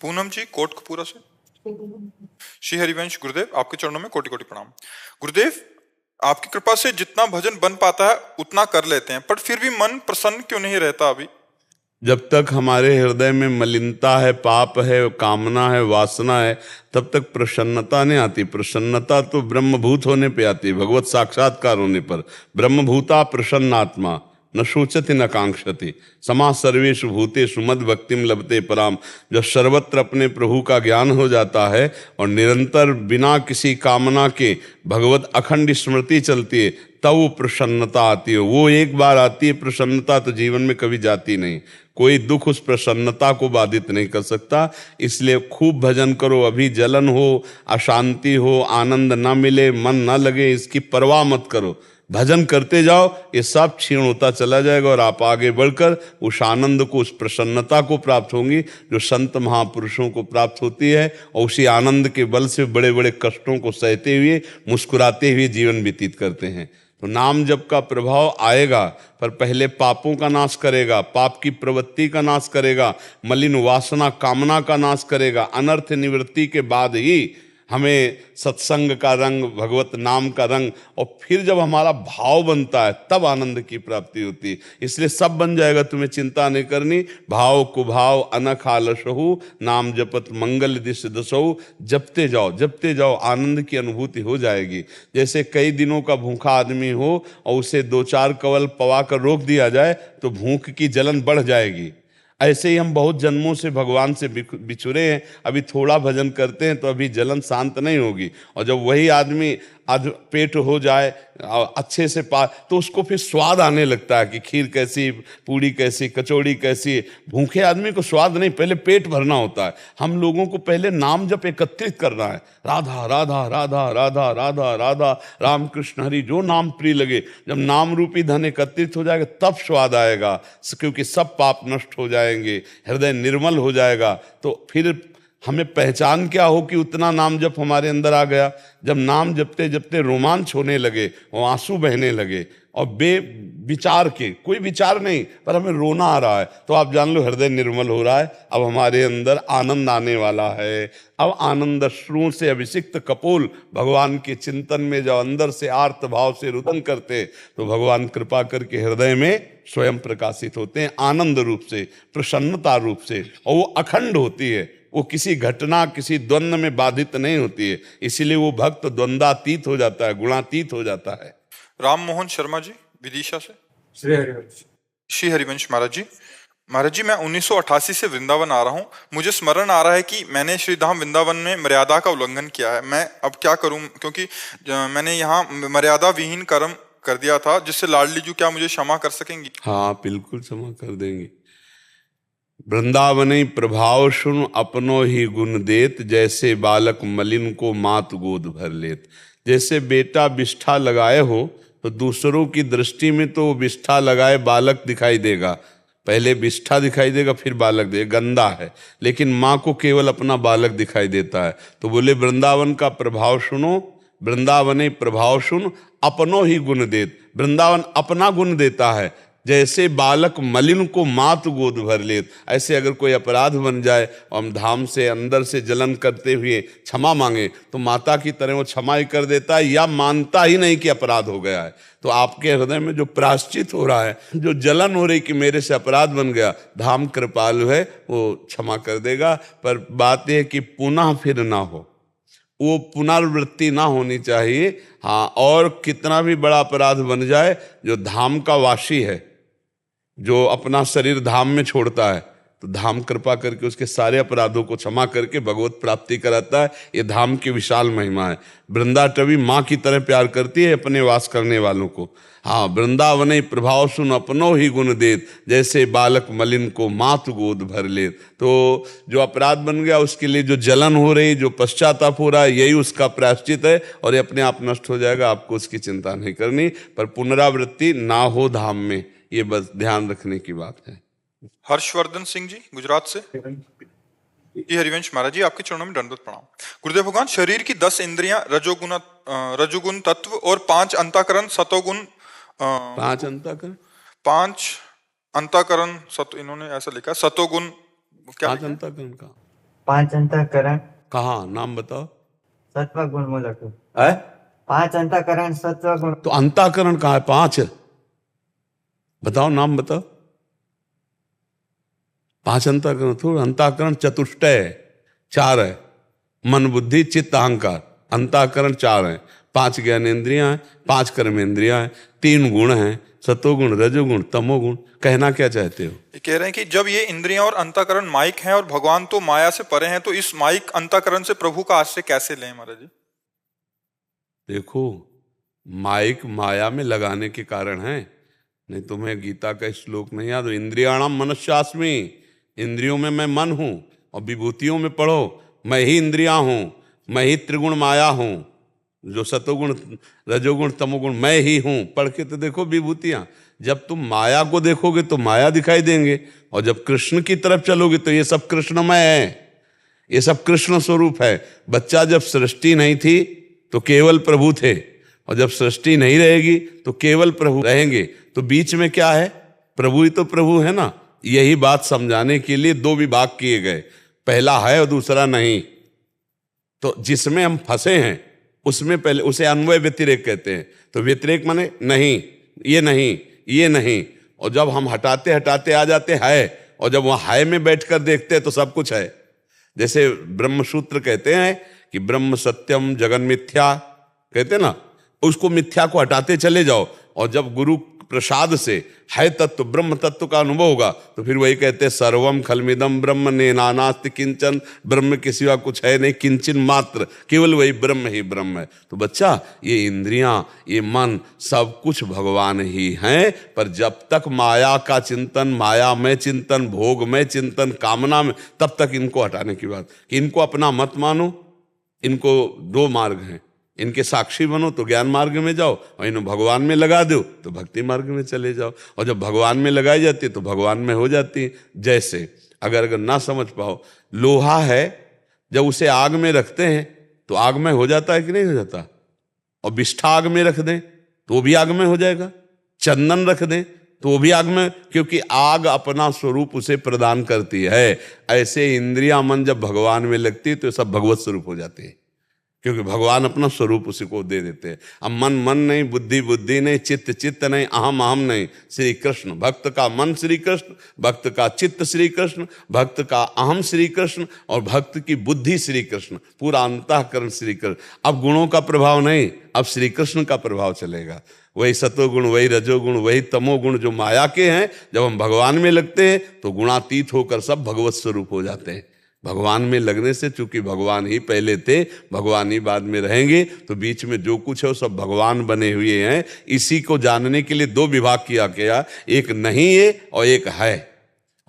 पूनम जी कोटकपूरा से। श्री हरिवंश गुरुदेव, आपके चरणों में कोटि कोटि प्रणाम। गुरुदेव, आपकी कृपा से जितना भजन बन पाता है उतना कर लेते हैं, पर फिर भी मन प्रसन्न क्यों नहीं रहता अभी? जब तक हमारे हृदय में मलिनता है, पाप है, कामना है, वासना है, तब तक प्रसन्नता नहीं आती। प्रसन्नता तो ब्रह्मभूत होने पे आती है, भगवत साक्षात्कार होने पर। ब्रह्मभूता प्रसन्नात्मा न शोचति न कांक्षति समा सर्वेषु भूतेषु मद भक्तिम लभते पराम। जब सर्वत्र अपने प्रभु का ज्ञान हो जाता है और निरंतर बिना किसी कामना के भगवत अखंड स्मृति चलती है, तब वो प्रसन्नता आती है। वो एक बार आती है प्रसन्नता, तो जीवन में कभी जाती नहीं। कोई दुख उस प्रसन्नता को बाधित नहीं कर सकता। इसलिए खूब भजन करो। अभी जलन हो, अशांति हो, आनंद ना मिले, मन ना लगे, इसकी परवाह मत करो। भजन करते जाओ, ये सब क्षीण होता चला जाएगा और आप आगे बढ़कर उस आनंद को, उस प्रसन्नता को प्राप्त होंगी जो संत महापुरुषों को प्राप्त होती है। और उसी आनंद के बल से बड़े बड़े कष्टों को सहते हुए, मुस्कुराते हुए जीवन व्यतीत करते हैं। तो नाम जप का प्रभाव आएगा, पर पहले पापों का नाश करेगा, पाप की प्रवृत्ति का नाश करेगा, मलिन वासना कामना का नाश करेगा। अनर्थ निवृत्ति के बाद ही हमें सत्संग का रंग, भगवत नाम का रंग, और फिर जब हमारा भाव बनता है तब आनंद की प्राप्ति होती है। इसलिए सब बन जाएगा, तुम्हें चिंता नहीं करनी। भाव कुभाव अनख आलसहु नाम जपत मंगल दिश दसहु। जपते जाओ, आनंद की अनुभूति हो जाएगी। जैसे कई दिनों का भूखा आदमी हो और उसे 2-4 कवल पवा कर रोक दिया जाए तो भूख की जलन बढ़ जाएगी। ऐसे ही हम बहुत जन्मों से भगवान से बिछुड़े हैं, अभी थोड़ा भजन करते हैं तो अभी जलन शांत नहीं होगी। और जब वही आदमी अध पेट हो जाए अच्छे से तो उसको फिर स्वाद आने लगता है कि खीर कैसी, पूड़ी कैसी, कचौड़ी कैसी। भूखे आदमी को स्वाद नहीं, पहले पेट भरना होता है। हम लोगों को पहले नाम जप एकत्रित करना है। राधा राधा राधा राधा राधा राधा राम कृष्ण हरि, जो नाम प्रिय लगे। जब नाम रूपी धन एकत्रित हो जाएगा तब स्वाद आएगा, क्योंकि सब पाप नष्ट हो जाएंगे, हृदय निर्मल हो जाएगा। तो फिर हमें पहचान क्या हो कि उतना नाम जप हमारे अंदर आ गया। जब नाम जपते जपते रोमांच होने लगे और आंसू बहने लगे और विचार के, कोई विचार नहीं पर हमें रोना आ रहा है, तो आप जान लो हृदय निर्मल हो रहा है। अब हमारे अंदर आनंद आने वाला है। अब आनंद अश्रुओं से अभिषिक्त कपोल भगवान के चिंतन में जब अंदर से आर्त भाव से रुदन करते, तो भगवान कृपा करके हृदय में स्वयं प्रकाशित होते हैं, आनंद रूप से, प्रसन्नता रूप से। और वो अखंड होती है, वो किसी घटना, किसी द्वंद्व में बाधित नहीं होती है। इसीलिए वो भक्त द्वंद्वातीत हो जाता है, गुणातीत हो जाता है। राम मोहन शर्मा जी विदिशा से। श्री हरिवंश महाराज जी, मैं 1988 से वृंदावन आ रहा हूँ। मुझे स्मरण आ रहा है कि मैंने श्रीधाम वृंदावन में मर्यादा का उल्लंघन किया है। मैं अब क्या करूं, क्योंकि मैंने यहाँ मर्यादा विहीन कर्म कर दिया था, जिससे लाडली जी क्या मुझे क्षमा कर सकेंगी? हाँ, बिल्कुल क्षमा कर देंगे। वृंदावनी प्रभाव सुन अपनो ही गुण देत, जैसे बालक मलिन को मात गोद भर लेत। जैसे बेटा विष्ठा लगाए हो तो दूसरों की दृष्टि में तो विष्ठा लगाए बालक दिखाई देगा, पहले विष्ठा दिखाई देगा फिर बालक देगा, गंदा है। लेकिन माँ को केवल अपना बालक दिखाई देता है। तो बोले वृंदावन का प्रभाव सुनो, वृंदावनी प्रभाव सुन अपनो ही गुण देत। वृंदावन अपना गुण देता है। जैसे बालक मलिन को मात गोद भर लेत। ऐसे अगर कोई अपराध बन जाए और हम धाम से अंदर से जलन करते हुए क्षमा मांगे, तो माता की तरह वो क्षमा ही कर देता है, या मानता ही नहीं कि अपराध हो गया है। तो आपके हृदय में जो प्रायश्चित हो रहा है, जो जलन हो रही कि मेरे से अपराध बन गया, धाम कृपालु है, वो क्षमा कर देगा। पर बात यह कि पुनः फिर ना हो, वो पुनरावृत्ति ना होनी चाहिए। हाँ, और कितना भी बड़ा अपराध बन जाए, जो धाम का वासी है, जो अपना शरीर धाम में छोड़ता है, तो धाम कृपा करके उसके सारे अपराधों को क्षमा करके भगवत प्राप्ति कराता है। ये धाम की विशाल महिमा है। वृंदाटवी माँ की तरह प्यार करती है अपने वास करने वालों को। हाँ, वृंदावनी प्रभाव सुन अपनो ही गुण देत, जैसे बालक मलिन को मात गोद भर लेत। तो जो अपराध बन गया उसके लिए जो जलन हो रही, जो पश्चाताप हो रहा है, यही उसका प्रायश्चित है और ये अपने आप नष्ट हो जाएगा। आपको उसकी चिंता नहीं करनी, पर पुनरावृत्ति ना हो धाम में, ये बस ध्यान रखने की बात है। हर्षवर्धन सिंह जी गुजरात से। जी हरिवंश महाराज जी, आपके चरणों में दंडवत प्रणाम। गुरुदेव भगवान, शरीर की 10 इंद्रियां, रजोगुण तत्व और 5 अंतःकरण सतोगुण, 5 अंतःकरण, 5 अंतःकरण सतो, इन्होंने ऐसा लिखा, सतोगुण क्या 5 अंतःकरण का पांच अंतःकरण कहाँ, नाम बताओ। सत्व गुण मूलक है? पांच अंतःकरण सत्व गुण। तो अंतःकरण कहाँ है? 5 बताओ, नाम बताओ। 5 अंतःकरण थोड़ा, अंतःकरण चतुष्टय है, 4 है। मन बुद्धि चित्त अहंकार, अंतःकरण 4 है। 5 ज्ञानेंद्रियां हैं, 5 कर्मेंद्रियां हैं, 3 गुण हैं, सतोगुण रजोगुण तमोगुण। कहना क्या चाहते हो? ये कह रहे हैं कि जब ये इंद्रियां और अंतःकरण माइक हैं और भगवान तो माया से परे हैं, तो इस माइक अंतःकरण से प्रभु का आश्रय कैसे लें महाराज जी? देखो, माइक माया में लगाने के कारण है, नहीं तुम्हें गीता का श्लोक नहीं याद? इंद्रियाणाम मनस्यास्मि, इंद्रियों में मैं मन हूं। और विभूतियों में पढ़ो, मैं ही इंद्रियां हूं, मैं ही त्रिगुण माया हूं, जो सतोगुण रजोगुण तमोगुण मैं ही हूं। पढ़ के तो देखो विभूतियां। जब तुम माया को देखोगे तो माया दिखाई देंगे, और जब कृष्ण की तरफ चलोगे तो ये सब कृष्णमय है, ये सब कृष्ण स्वरूप है। बच्चा जब सृष्टि नहीं थी तो केवल प्रभु थे, और जब सृष्टि नहीं रहेगी तो केवल प्रभु रहेंगे। तो बीच में क्या है? प्रभु ही तो प्रभु है ना। यही बात समझाने के लिए 2 विभाग किए गए, पहला है और दूसरा नहीं। तो जिसमें हम फंसे हैं उसमें पहले उसे अन्वय व्यतिरेक कहते हैं। तो व्यतिरेक माने नहीं, ये नहीं, ये नहीं। और जब हम हटाते हटाते आ जाते है, और जब वहां है में बैठकर देखते हैं तो सब कुछ है। जैसे ब्रह्मसूत्र कहते हैं कि ब्रह्म सत्यम जगन मिथ्या, कहते ना, उसको मिथ्या को हटाते चले जाओ, और जब गुरु प्रसाद से है तत्व ब्रह्म तत्व का अनुभव होगा तो फिर वही कहते हैं सर्वम खलमिदम ब्रह्म नेनानास्ति किंचन, ब्रह्म के सिवा कुछ है नहीं, किंचन मात्र, केवल वही ब्रह्म ही ब्रह्म है। तो बच्चा, ये इंद्रियां, ये मन, सब कुछ भगवान ही हैं। पर जब तक माया का चिंतन, माया में चिंतन, भोग में चिंतन, कामना में, तब तक इनको हटाने की बात कि इनको अपना मत मानो। इनको 2 मार्ग हैं, इनके साक्षी बनो तो ज्ञान मार्ग में जाओ, और इन्हें भगवान में लगा दो तो भक्ति मार्ग में चले जाओ। और जब भगवान में लगाई जाती है तो भगवान में हो जाती है। जैसे अगर ना समझ पाओ, लोहा है, जब उसे आग में रखते हैं तो आग में हो जाता है कि नहीं हो जाता? और बिष्ठा आग में रख दें तो वो भी आग में हो जाएगा, चंदन रख दें तो वो भी आग में, क्योंकि आग अपना स्वरूप उसे प्रदान करती है। ऐसे इंद्रियां मन जब भगवान में लगती है तो सब भगवत स्वरूप हो जाते हैं, क्योंकि भगवान अपना स्वरूप उसी को दे देते हैं। अब मन मन नहीं, बुद्धि बुद्धि नहीं, चित्त चित्त नहीं, अहम अहम नहीं, श्री कृष्ण। भक्त का मन श्री कृष्ण, भक्त का चित्त श्री कृष्ण, भक्त का अहम श्री कृष्ण, और भक्त की बुद्धि श्री कृष्ण, पूरा अंतःकरण श्री कृष्ण। अब गुणों का प्रभाव नहीं, अब श्री कृष्ण का प्रभाव चलेगा। वही सतोगुण, वही रजोगुण, वही तमोगुण जो माया के हैं, जब हम भगवान में लगते हैं तो गुणातीत होकर सब भगवत स्वरूप हो जाते हैं। भगवान में लगने से, चूंकि भगवान ही पहले थे, भगवान ही बाद में रहेंगे, तो बीच में जो कुछ है वो सब भगवान बने हुए हैं। इसी को जानने के लिए 2 विभाग किया गया, एक नहीं है और एक है।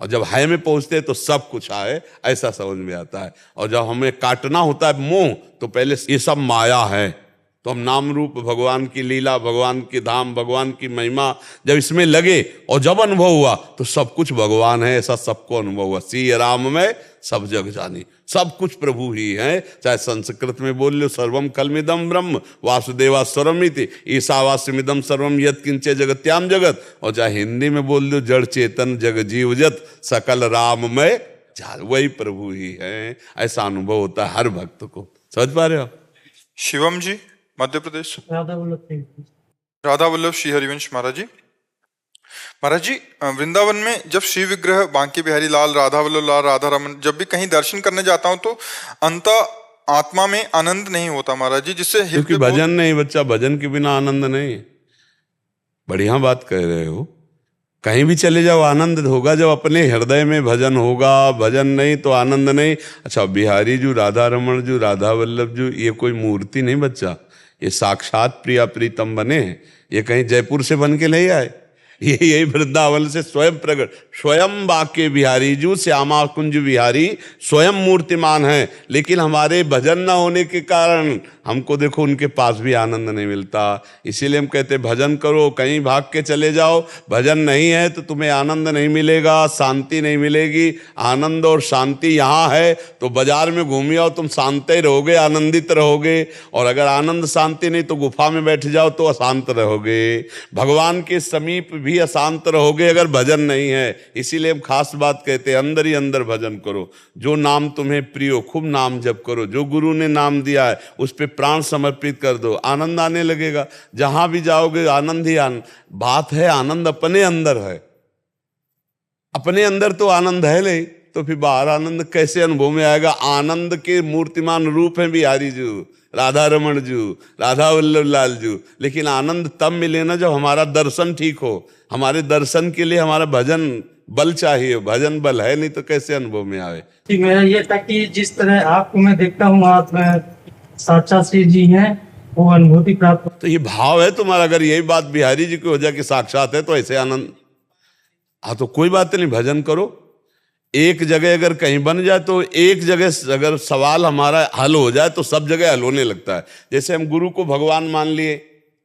और जब है में पहुंचते हैं तो सब कुछ है, ऐसा समझ में आता है। और जब हमें काटना होता है मोह, तो पहले ये सब माया है, तो हम नाम रूप, भगवान की लीला, भगवान की धाम, भगवान की महिमा जब इसमें लगे और जब अनुभव हुआ तो सब कुछ भगवान है, ऐसा सबको अनुभव हुआ। सी राम में सब जग जानी, सब कुछ प्रभु ही है। चाहे संस्कृत में बोल लो सर्वम कलमिदम ब्रह्म वासुदेवा स्वरमिति ईशावास्यमिदम सर्वम यत् किंचे जगत्याम जगत, और चाहे हिंदी में बोल लो जड़ चेतन जग जीव जत सकल राम में जाल, वही प्रभु ही है। ऐसा अनुभव होता है हर भक्त को। समझ पा रहे हो? शिवम जी, मध्य प्रदेश। राधा वल्लभ राधा वल्लभ श्री हरिवंश महाराज जी। महाराज जी, वृंदावन में जब शिव विग्रह, बांके बिहारी लाल, राधा वल्लभ लाल, राधा रमन, जब भी कहीं दर्शन करने जाता हूं तो अंत आत्मा में आनंद नहीं होता महाराज जी, जिससे क्योंकि भजन नहीं बच्चा, भजन के बिना आनंद नहीं। बढ़िया बात कह रहे हो। कहीं भी चले जाओ आनंद होगा जब अपने हृदय में भजन होगा, भजन नहीं तो आनंद नहीं। अच्छा, बिहारी जी, राधा रमन जी, राधा वल्लभ जी, ये कोई मूर्ति नहीं बच्चा, ये साक्षात प्रिया प्रीतम बने हैं। ये कहीं जयपुर से बन के नहीं आए, ये यही वृंदावन से स्वयं प्रकट, स्वयं बाके बिहारी जी, श्यामा कुंज बिहारी स्वयं मूर्तिमान है। लेकिन हमारे भजन न होने के कारण हमको देखो उनके पास भी आनंद नहीं मिलता। इसीलिए हम कहते भजन करो, कहीं भाग के चले जाओ, भजन नहीं है तो तुम्हें आनंद नहीं मिलेगा, शांति नहीं मिलेगी। आनंद और शांति यहाँ है तो बाजार में घूम आओ, तुम शांत ही रहोगे, आनंदित रहोगे। और अगर आनंद शांति नहीं तो गुफा में बैठ जाओ तो अशांत रहोगे। भगवान के समीप भी अशांत रहोगे अगर भजन नहीं है। इसीलिए हम खास बात कहते हैं, अंदर ही अंदर भजन करो। जो नाम तुम्हें प्रिय हो खूब नाम जप करो, जो गुरु ने नाम दिया है उस पे प्राण समर्पित कर दो, आनंद आने लगेगा। जहां भी जाओगे आनंद ही आनंद। बात है आनंद अपने अंदर है, अपने अंदर तो आनंद है नहीं तो फिर बाहर आनंद कैसे अनुभव में आएगा। आनंद के मूर्तिमान रूप हैं बिहारी जी, राधा रमण जी, राधा वल्लभ लाल जी। लेकिन आनंद तब मिले ना जब हमारा दर्शन ठीक हो। हमारे दर्शन के लिए हमारा भजन बल चाहिए, भजन बल है नहीं तो कैसे अनुभव में आवे। कि मेरा ये था कि जिस तरह आपको मैं देखता हूँ, आप साक्षात श्री जी हैं, वो अनुभूति प्राप्त। तो ये भाव है तुम्हारा। अगर यही बात बिहारी जी की हो जाए कि साक्षात है तो ऐसे आनंद, हाँ तो कोई बात नहीं, भजन करो। एक जगह अगर कहीं बन जाए तो एक जगह अगर सवाल हमारा हल हो जाए तो सब जगह हल होने लगता है। जैसे हम गुरु को भगवान मान लिए,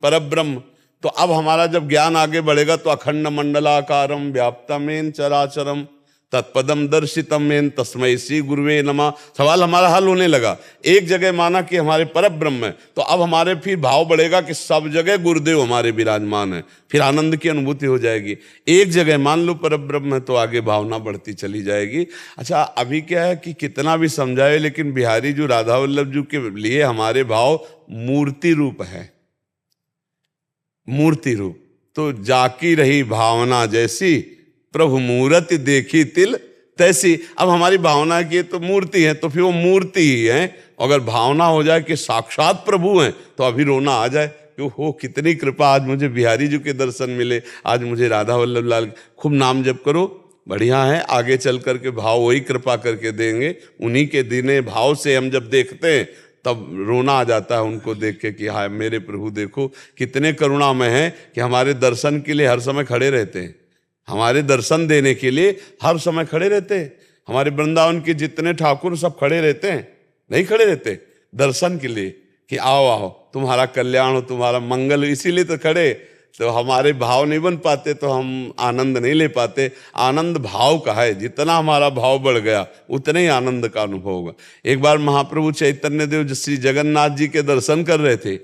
परब्रह्म, तो अब हमारा जब ज्ञान आगे बढ़ेगा तो अखंड मंडलाकारम व्याप्तमेन चराचरम तत्पदम दर्शितमेन तस्मै श्री गुरुवे नमः, सवाल हमारा हल होने लगा। एक जगह माना कि हमारे परब्रह्म है तो अब हमारे फिर भाव बढ़ेगा कि सब जगह गुरुदेव हमारे विराजमान है, फिर आनंद की अनुभूति हो जाएगी। एक जगह मान लो परब्रह्म है तो आगे भावना बढ़ती चली जाएगी। अच्छा, अभी क्या है कि कितना भी समझाए लेकिन बिहारी जी राधा वल्लभ जी के लिए हमारे भाव मूर्ति रूप है, मूर्ति रूप। तो जाकी रही भावना जैसी, प्रभु मूर्ति देखी तिल तैसी। अब हमारी भावना की तो मूर्ति है तो फिर वो मूर्ति ही है। अगर भावना हो जाए कि साक्षात प्रभु हैं तो अभी रोना आ जाए कि हो कितनी कृपा, आज मुझे बिहारी जी के दर्शन मिले, आज मुझे राधा वल्लभ लाल। खूब नाम जप करो, बढ़िया है। आगे चल करके भाव वही कृपा करके देंगे। उन्हीं के दीने भाव से हम जब देखते हैं तब रोना आ जाता है उनको देख के कि हाय मेरे प्रभु देखो कितने करुणामय हैं कि हमारे दर्शन के लिए हर समय खड़े रहते हैं, हमारे दर्शन देने के लिए हर समय खड़े रहते हैं। हमारे वृंदावन के जितने ठाकुर सब खड़े रहते हैं, नहीं खड़े रहते दर्शन के लिए कि आओ आओ तुम्हारा कल्याण हो, तुम्हारा मंगल हो, इसीलिए तो खड़े। तो हमारे भाव नहीं बन पाते तो हम आनंद नहीं ले पाते। आनंद भाव का है, जितना हमारा भाव बढ़ गया उतने ही आनंद का अनुभव होगा। एक बार महाप्रभु चैतन्य देव श्री जगन्नाथ जी के दर्शन कर रहे थे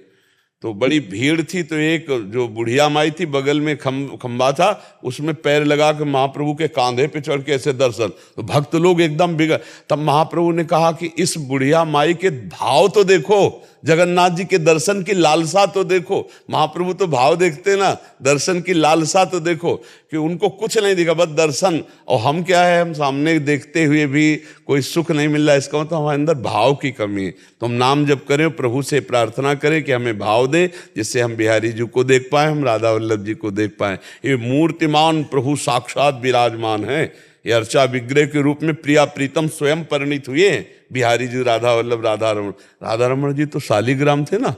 तो बड़ी भीड़ थी, तो एक जो बुढ़िया माई थी बगल में खंबा था, उसमें पैर लगा के महाप्रभु के कांधे पे चढ़ के ऐसे दर्शन। तो भक्त लोग एकदम बिगड़। तब महाप्रभु ने कहा कि इस बुढ़िया माई के भाव तो देखो, जगन्नाथ जी के दर्शन की लालसा तो देखो। महाप्रभु तो भाव देखते ना, दर्शन की लालसा तो देखो कि उनको कुछ नहीं दिखा, बस दर्शन। और हम क्या है, हम सामने देखते हुए भी कोई सुख नहीं मिल रहा, इसका मतलब हमारे अंदर भाव की कमी है। तो हम नाम जप करें, प्रभु से प्रार्थना करें कि हमें भाव दे, जिससे हम बिहारी जी को देख पाए, हम राधा वल्लभ जी को देख पाए। ये मूर्तिमान प्रभु साक्षात विराजमान है। ये अर्चा विग्रह के रूप में प्रिया प्रीतम स्वयं परिणित हुए बिहारी जी, राधा वल्लभ, राधा रमण। राधा रमण जी तो शालिग्राम थे ना।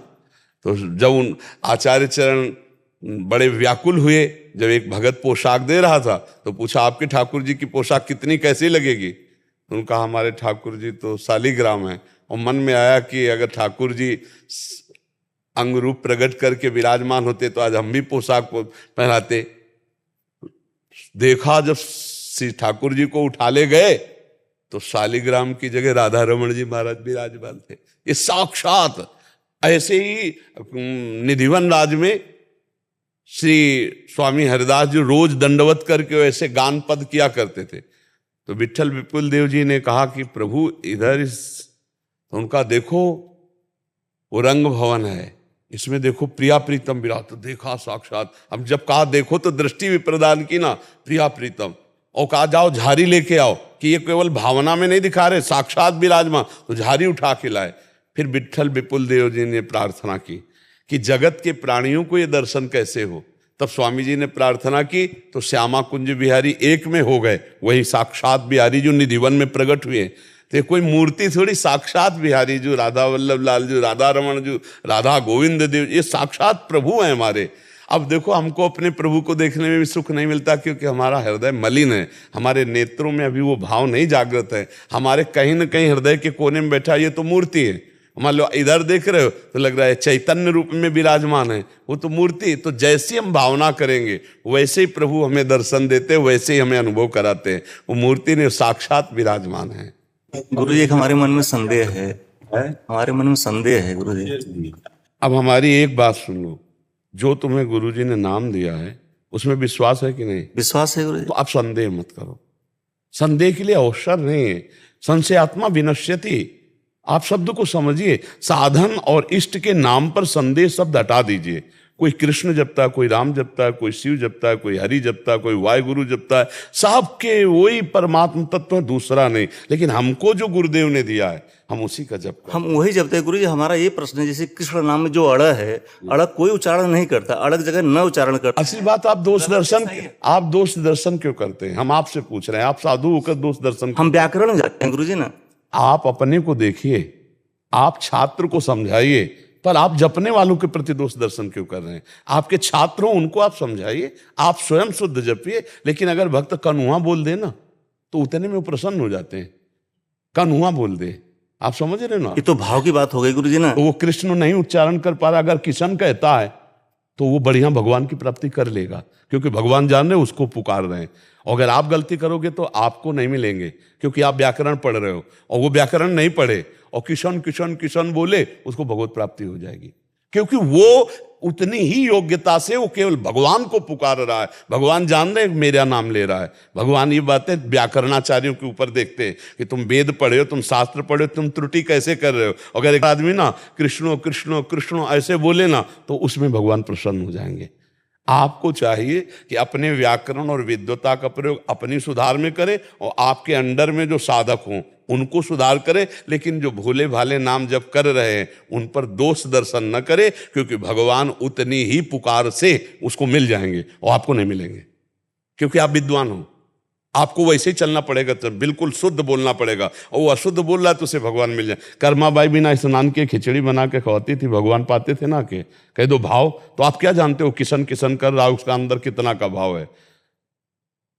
तो जब उन आचार्य चरण बड़े व्याकुल हुए, जब एक भगत पोशाक दे रहा था तो पूछा आपके ठाकुर जी की पोशाक कितनी कैसी लगेगी। उन्होंने कहा हमारे ठाकुर जी तो शालिग्राम है। और मन में आया कि अगर ठाकुर जी अंग रूप प्रकट करके विराजमान होते तो आज हम भी पोशाक पहनाते। देखा जब श्री ठाकुर जी को उठा ले गए तो शालिग्राम की जगह राधा रमण जी महाराज विराजमान थे। ये साक्षात। ऐसे ही निधिवन राज में श्री स्वामी हरिदास जी रोज दंडवत करके ऐसे गान पद किया करते थे। तो विट्ठल विपुल देव जी ने कहा कि प्रभु इधर तो उनका देखो वो रंग भवन है, इसमें देखो प्रिया प्रीतम विराट। तो देखा साक्षात। अब जब कहा देखो तो दृष्टि भी प्रदान की ना, प्रिया प्रीतम। और कहा जाओ झाड़ी लेके आओ, कि ये केवल भावना में नहीं दिखा रहे, साक्षात विराजमान। तो झाड़ी उठा के लाए। फिर विट्ठल विपुल देव जी ने प्रार्थना की कि जगत के प्राणियों को ये दर्शन कैसे हो। तब स्वामी जी ने प्रार्थना की तो श्यामा कुंज बिहारी एक में हो गए, वही साक्षात बिहारी जो निधिवन में प्रकट हुए। तो कोई मूर्ति थोड़ी, साक्षात बिहारी जो, राधा वल्लभ लाल जो, राधा रमण जो, राधा गोविंद देव, ये साक्षात प्रभु हैं हमारे। अब देखो हमको अपने प्रभु को देखने में भी सुख नहीं मिलता क्योंकि हमारा हृदय मलिन है, हमारे नेत्रों में अभी वो भाव नहीं जागृत है। हमारे कहीं न कहीं हृदय के कोने में बैठा ये तो मूर्ति है, मान लो इधर देख रहे हो तो लग रहा है चैतन्य रूप में विराजमान है, वो तो मूर्ति। तो जैसी हम भावना करेंगे वैसे ही प्रभु हमें दर्शन देते हैं, वैसे ही हमें अनुभव कराते हैं। वो मूर्ति ने साक्षात विराजमान है। गुरु जी, एक हमारे मन में संदेह है, हमारे मन में संदेह है गुरु जी। अब हमारी एक बात सुन लो, जो तुम्हें गुरु जी ने नाम दिया है उसमें विश्वास है कि नहीं? विश्वास है गुरु जी। तो आप संदेह मत करो, संदेह के लिए अवसर नहीं है। संशयात्मा विनश्यति, आप शब्द को समझिए। साधन और इष्ट के नाम पर संदेह शब्द हटा दीजिए। कोई कृष्ण जपता है, कोई राम जपता है, कोई शिव जपता है, कोई हरि जपता है, कोई वाहिगुरु जपता है, सबके वही परमात्म तत्व, दूसरा नहीं। लेकिन हमको जो गुरुदेव ने दिया है हम उसी का जप करते हैं। हम वही जपते हैं गुरु जी। हमारा ये प्रश्न है, जैसे कृष्ण नाम में जो अड़ है, अड़ कोई उच्चारण नहीं करता, अलग जगह न उच्चारण करता। असली बात, आप दोष दर्शन क्यों करते हैं? हम आपसे पूछ रहे हैं, आप साधु होकर दोष दर्शन। हम व्याकरण जाते हैं गुरु जी ना। आप अपने को देखिए, आप छात्र को समझाइए, पर आप जपने वालों के प्रति दोष दर्शन क्यों कर रहे हैं? आपके छात्र हो, उनको आप समझाइए, आप स्वयं शुद्ध जपिए। लेकिन अगर भक्त कन्हुआ बोल दे ना तो उतने में वो प्रसन्न हो जाते हैं। कन्हुआ बोल दे, आप समझ रहे हो ना? ये तो भाव की बात हो गई गुरु जी ना। तो वो कृष्ण नहीं उच्चारण कर पा रहा, अगर किशन कहता है तो वो बढ़िया भगवान की प्राप्ति कर लेगा, क्योंकि भगवान जान रहे उसको पुकार रहे हैं। और अगर आप गलती करोगे तो आपको नहीं मिलेंगे, क्योंकि आप व्याकरण पढ़ रहे हो और वो व्याकरण नहीं पढ़े और किशन किशन किशन बोले, उसको भगवत प्राप्ति हो जाएगी। क्योंकि वो उतनी ही योग्यता से वो केवल भगवान को पुकार रहा है। भगवान जान रहे मेरा नाम ले रहा है। भगवान ये बातें व्याकरणाचार्यों के ऊपर देखते हैं कि तुम वेद पढ़े हो, तुम शास्त्र पढ़े हो, तुम त्रुटि कैसे कर रहे हो। अगर एक आदमी ना कृष्णो कृष्णो कृष्णो ऐसे बोले ना तो उसमें भगवान प्रसन्न हो जाएंगे। आपको चाहिए कि अपने व्याकरण और विद्वता का प्रयोग अपनी सुधार में करें और आपके अंडर में जो साधक हों उनको सुधार करें। लेकिन जो भोले भाले नाम जब कर रहे हैं उन पर दोष दर्शन न करें, क्योंकि भगवान उतनी ही पुकार से उसको मिल जाएंगे और आपको नहीं मिलेंगे, क्योंकि आप विद्वान हो। आपको वैसे ही चलना पड़ेगा, तो बिल्कुल शुद्ध बोलना पड़ेगा। और वो अशुद्ध बोल रहा है तो उसे भगवान मिल जाए। कर्माबाई बिना स्नान के खिचड़ी बना के खवाती थी, भगवान पाते थे ना के कह दो भाव। तो आप क्या जानते हो किशन किशन कर रहा, उसका अंदर कितना का भाव है?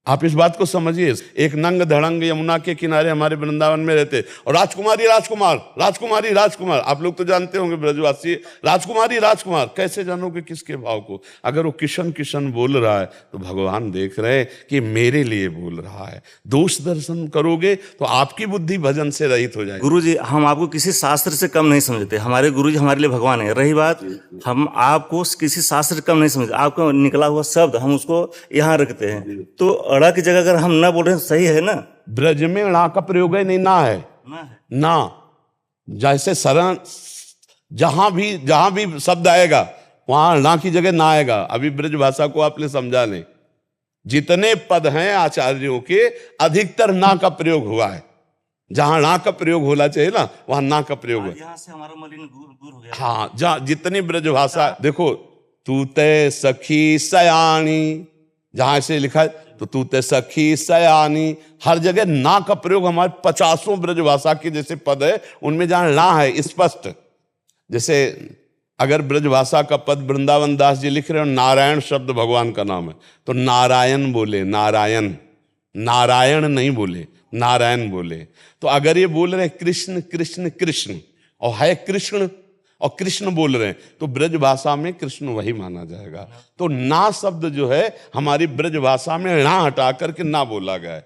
आप इस बात को समझिए। एक नंग धड़ंग यमुना के किनारे हमारे वृंदावन में रहते और राजकुमारी राजकुमार, राजकुमारी राजकुमार। आप लोग तो जानते होंगे ब्रजवासी, राजकुमारी राजकुमार। कैसे जानोगे किसके भाव को? अगर वो किशन किशन बोल रहा है तो भगवान देख रहे हैं कि मेरे लिए बोल रहा है। दोष दर्शन करोगे तो आपकी बुद्धि भजन से रहित हो जाएगी। गुरु जी, हम आपको किसी शास्त्र से कम नहीं समझते। हमारे गुरु जी हमारे लिए भगवान है। रही बात, हम आपको किसी शास्त्र से कम नहीं समझते। आपका निकला हुआ शब्द हम उसको यहाँ रखते हैं। तो अड़ा की जगह अगर हम ना बोल रहे हैं, सही है ना? ब्रज में णा का प्रयोग है, नहीं ना है ना। जैसे शरण, जहां भी शब्द आएगा वहां णा की जगह ना आएगा। अभी ब्रज भाषा को आपने समझा नहीं। जितने पद हैं आचार्यों के अधिकतर ना का प्रयोग हुआ है। जहां णा का प्रयोग होना चाहिए ना वहां ना का प्रयोग है। यहाँ से हमारा मलिन दूर हो गया। हाँ, जहां जितनी ब्रज भाषा देखो, तू ते सखी सयानी, जहां से लिखा है तो तू ते सखी सयानी, हर जगह ना का प्रयोग। हमारे 50 ब्रजभाषा के जैसे पद है उनमें जहां ना है स्पष्ट। जैसे अगर ब्रजभाषा का पद वृंदावन दास जी लिख रहे हो, नारायण शब्द भगवान का नाम है तो नारायण बोले, नारायण, नारायण नहीं बोले, नारायण बोले। तो अगर ये बोल रहे कृष्ण कृष्ण कृष्ण और है कृष्ण और कृष्ण बोल रहे हैं तो ब्रज भाषा में कृष्ण वही माना जाएगा। तो ना शब्द जो है हमारी ब्रज भाषा में ना हटा करके ना बोला गया है।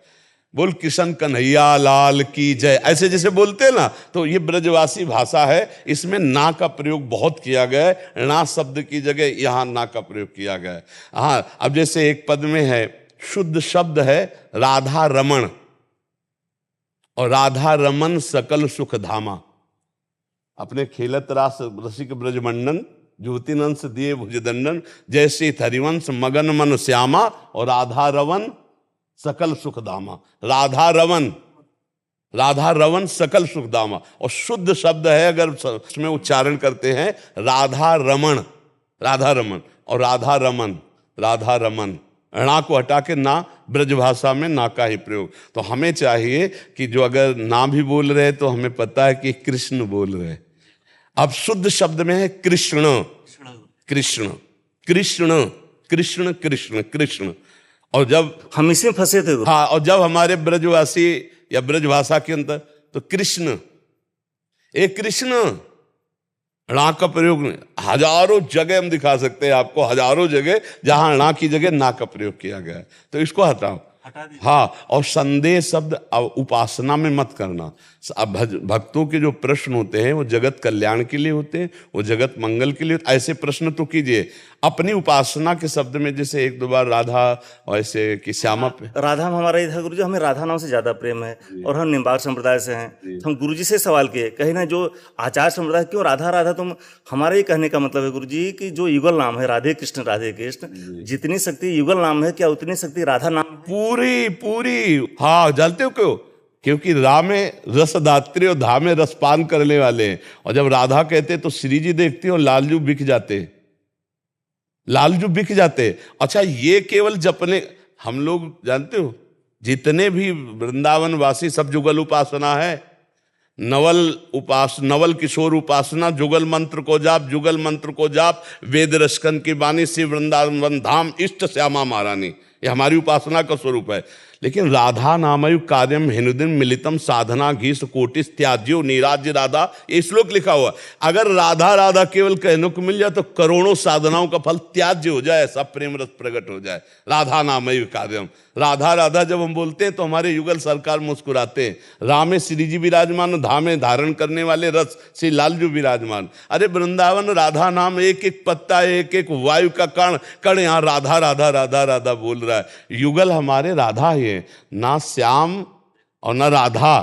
बोल कृष्ण कन्हैया लाल की जय, ऐसे जैसे बोलते हैं ना, तो ये ब्रजवासी भाषा है। इसमें ना का प्रयोग बहुत किया गया है। ना शब्द की जगह यहाँ ना का प्रयोग किया गया है। हाँ, अब जैसे एक पद में है शुद्ध शब्द है राधा रमण, और राधा रमन सकल सुख धामा। अपने खेलत रास रसिक ब्रजमंडन, ज्योति नंस दिए भुजदंडन, जैसे हरिवंश मगन मन श्यामा, और राधा रवन सकल सुख धामा। राधा रवन सकल सुख धामा। और शुद्ध शब्द है अगर उसमें उच्चारण करते हैं राधा रमण, राधा रमन और राधा रमन, राधा रमन। णा को हटा के ना, ब्रजभाषा में ना का ही प्रयोग। तो हमें चाहिए कि जो अगर ना भी बोल रहे तो हमें पता है कि कृष्ण बोल रहे। अब शुद्ध शब्द में है कृष्ण कृष्ण कृष्ण कृष्ण कृष्ण कृष्ण। और जब हम इसी में फंसे थे। हाँ, और जब हमारे ब्रजवासी या ब्रजभाषा के अंदर तो कृष्ण, एक कृष्ण णा का प्रयोग नहीं, हजारों जगह हम दिखा सकते हैं आपको, हजारों जगह जहां णा की जगह ना का प्रयोग किया गया है, तो इसको हटाओ। हाँ, और संदेह शब्द उपासना में मत करना। अब भक्तों के जो प्रश्न होते हैं वो जगत कल्याण के लिए होते हैं, वो जगत मंगल के लिए। ऐसे प्रश्न तो कीजिए अपनी उपासना के शब्द में, जैसे एक दो बार राधा और ऐसे कि श्यामा पे। राधा में हमारा इधर गुरुजी, हमें राधा नाम से ज्यादा प्रेम है और हम निम्बार्क संप्रदाय से हैं। हम गुरुजी से सवाल किए, कहीं ना जो आचार्य संप्रदाय, क्यों राधा राधा तुम, हमारे ये कहने का मतलब है गुरुजी कि जो युगल नाम है राधे कृष्ण, जितनी शक्ति युगल नाम है, क्या उतनी शक्ति राधा नाम है? पूरी पूरी। हाँ, जानते हो क्यों? क्योंकि रा में रसदात्री और धा में रसपान करने वाले हैं। और जब राधा कहते तो श्री जी देखते और लालजू बिक जाते, लालजू बिक जाते। अच्छा, ये केवल जपने, हम लोग जानते हो जितने भी वृंदावन वासी सब जुगल उपासना है। नवल किशोर उपासना, जुगल मंत्र को जाप, जुगल मंत्र को जाप, वेद रसकन की बानी, श्री वृंदावन धाम, इष्ट श्यामा महारानी, ये हमारी उपासना का स्वरूप है। लेकिन राधा नामयु कार्यम हिनुदिन मिलितम साधना घीस कोटिस त्याज्यो नीराज्य राधा, ये श्लोक लिखा हुआ। अगर राधा राधा केवल कहने को मिल जाए तो करोड़ों साधनाओं का फल त्याज्य हो जाए, ऐसा प्रेम रस प्रकट हो जाए। राधा नामयु कार्यम, राधा राधा जब हम बोलते हैं तो हमारे युगल सरकार मुस्कुराते हैं। रा में श्री जी विराजमान, धा में धारण करने वाले रस श्री लालजू विराजमान। अरे वृंदावन राधा नाम, एक एक पत्ता, एक एक वायु का कण कण यहाँ राधा राधा राधा राधा बोल रहा है। युगल हमारे राधा ही है, ना श्याम और ना राधा,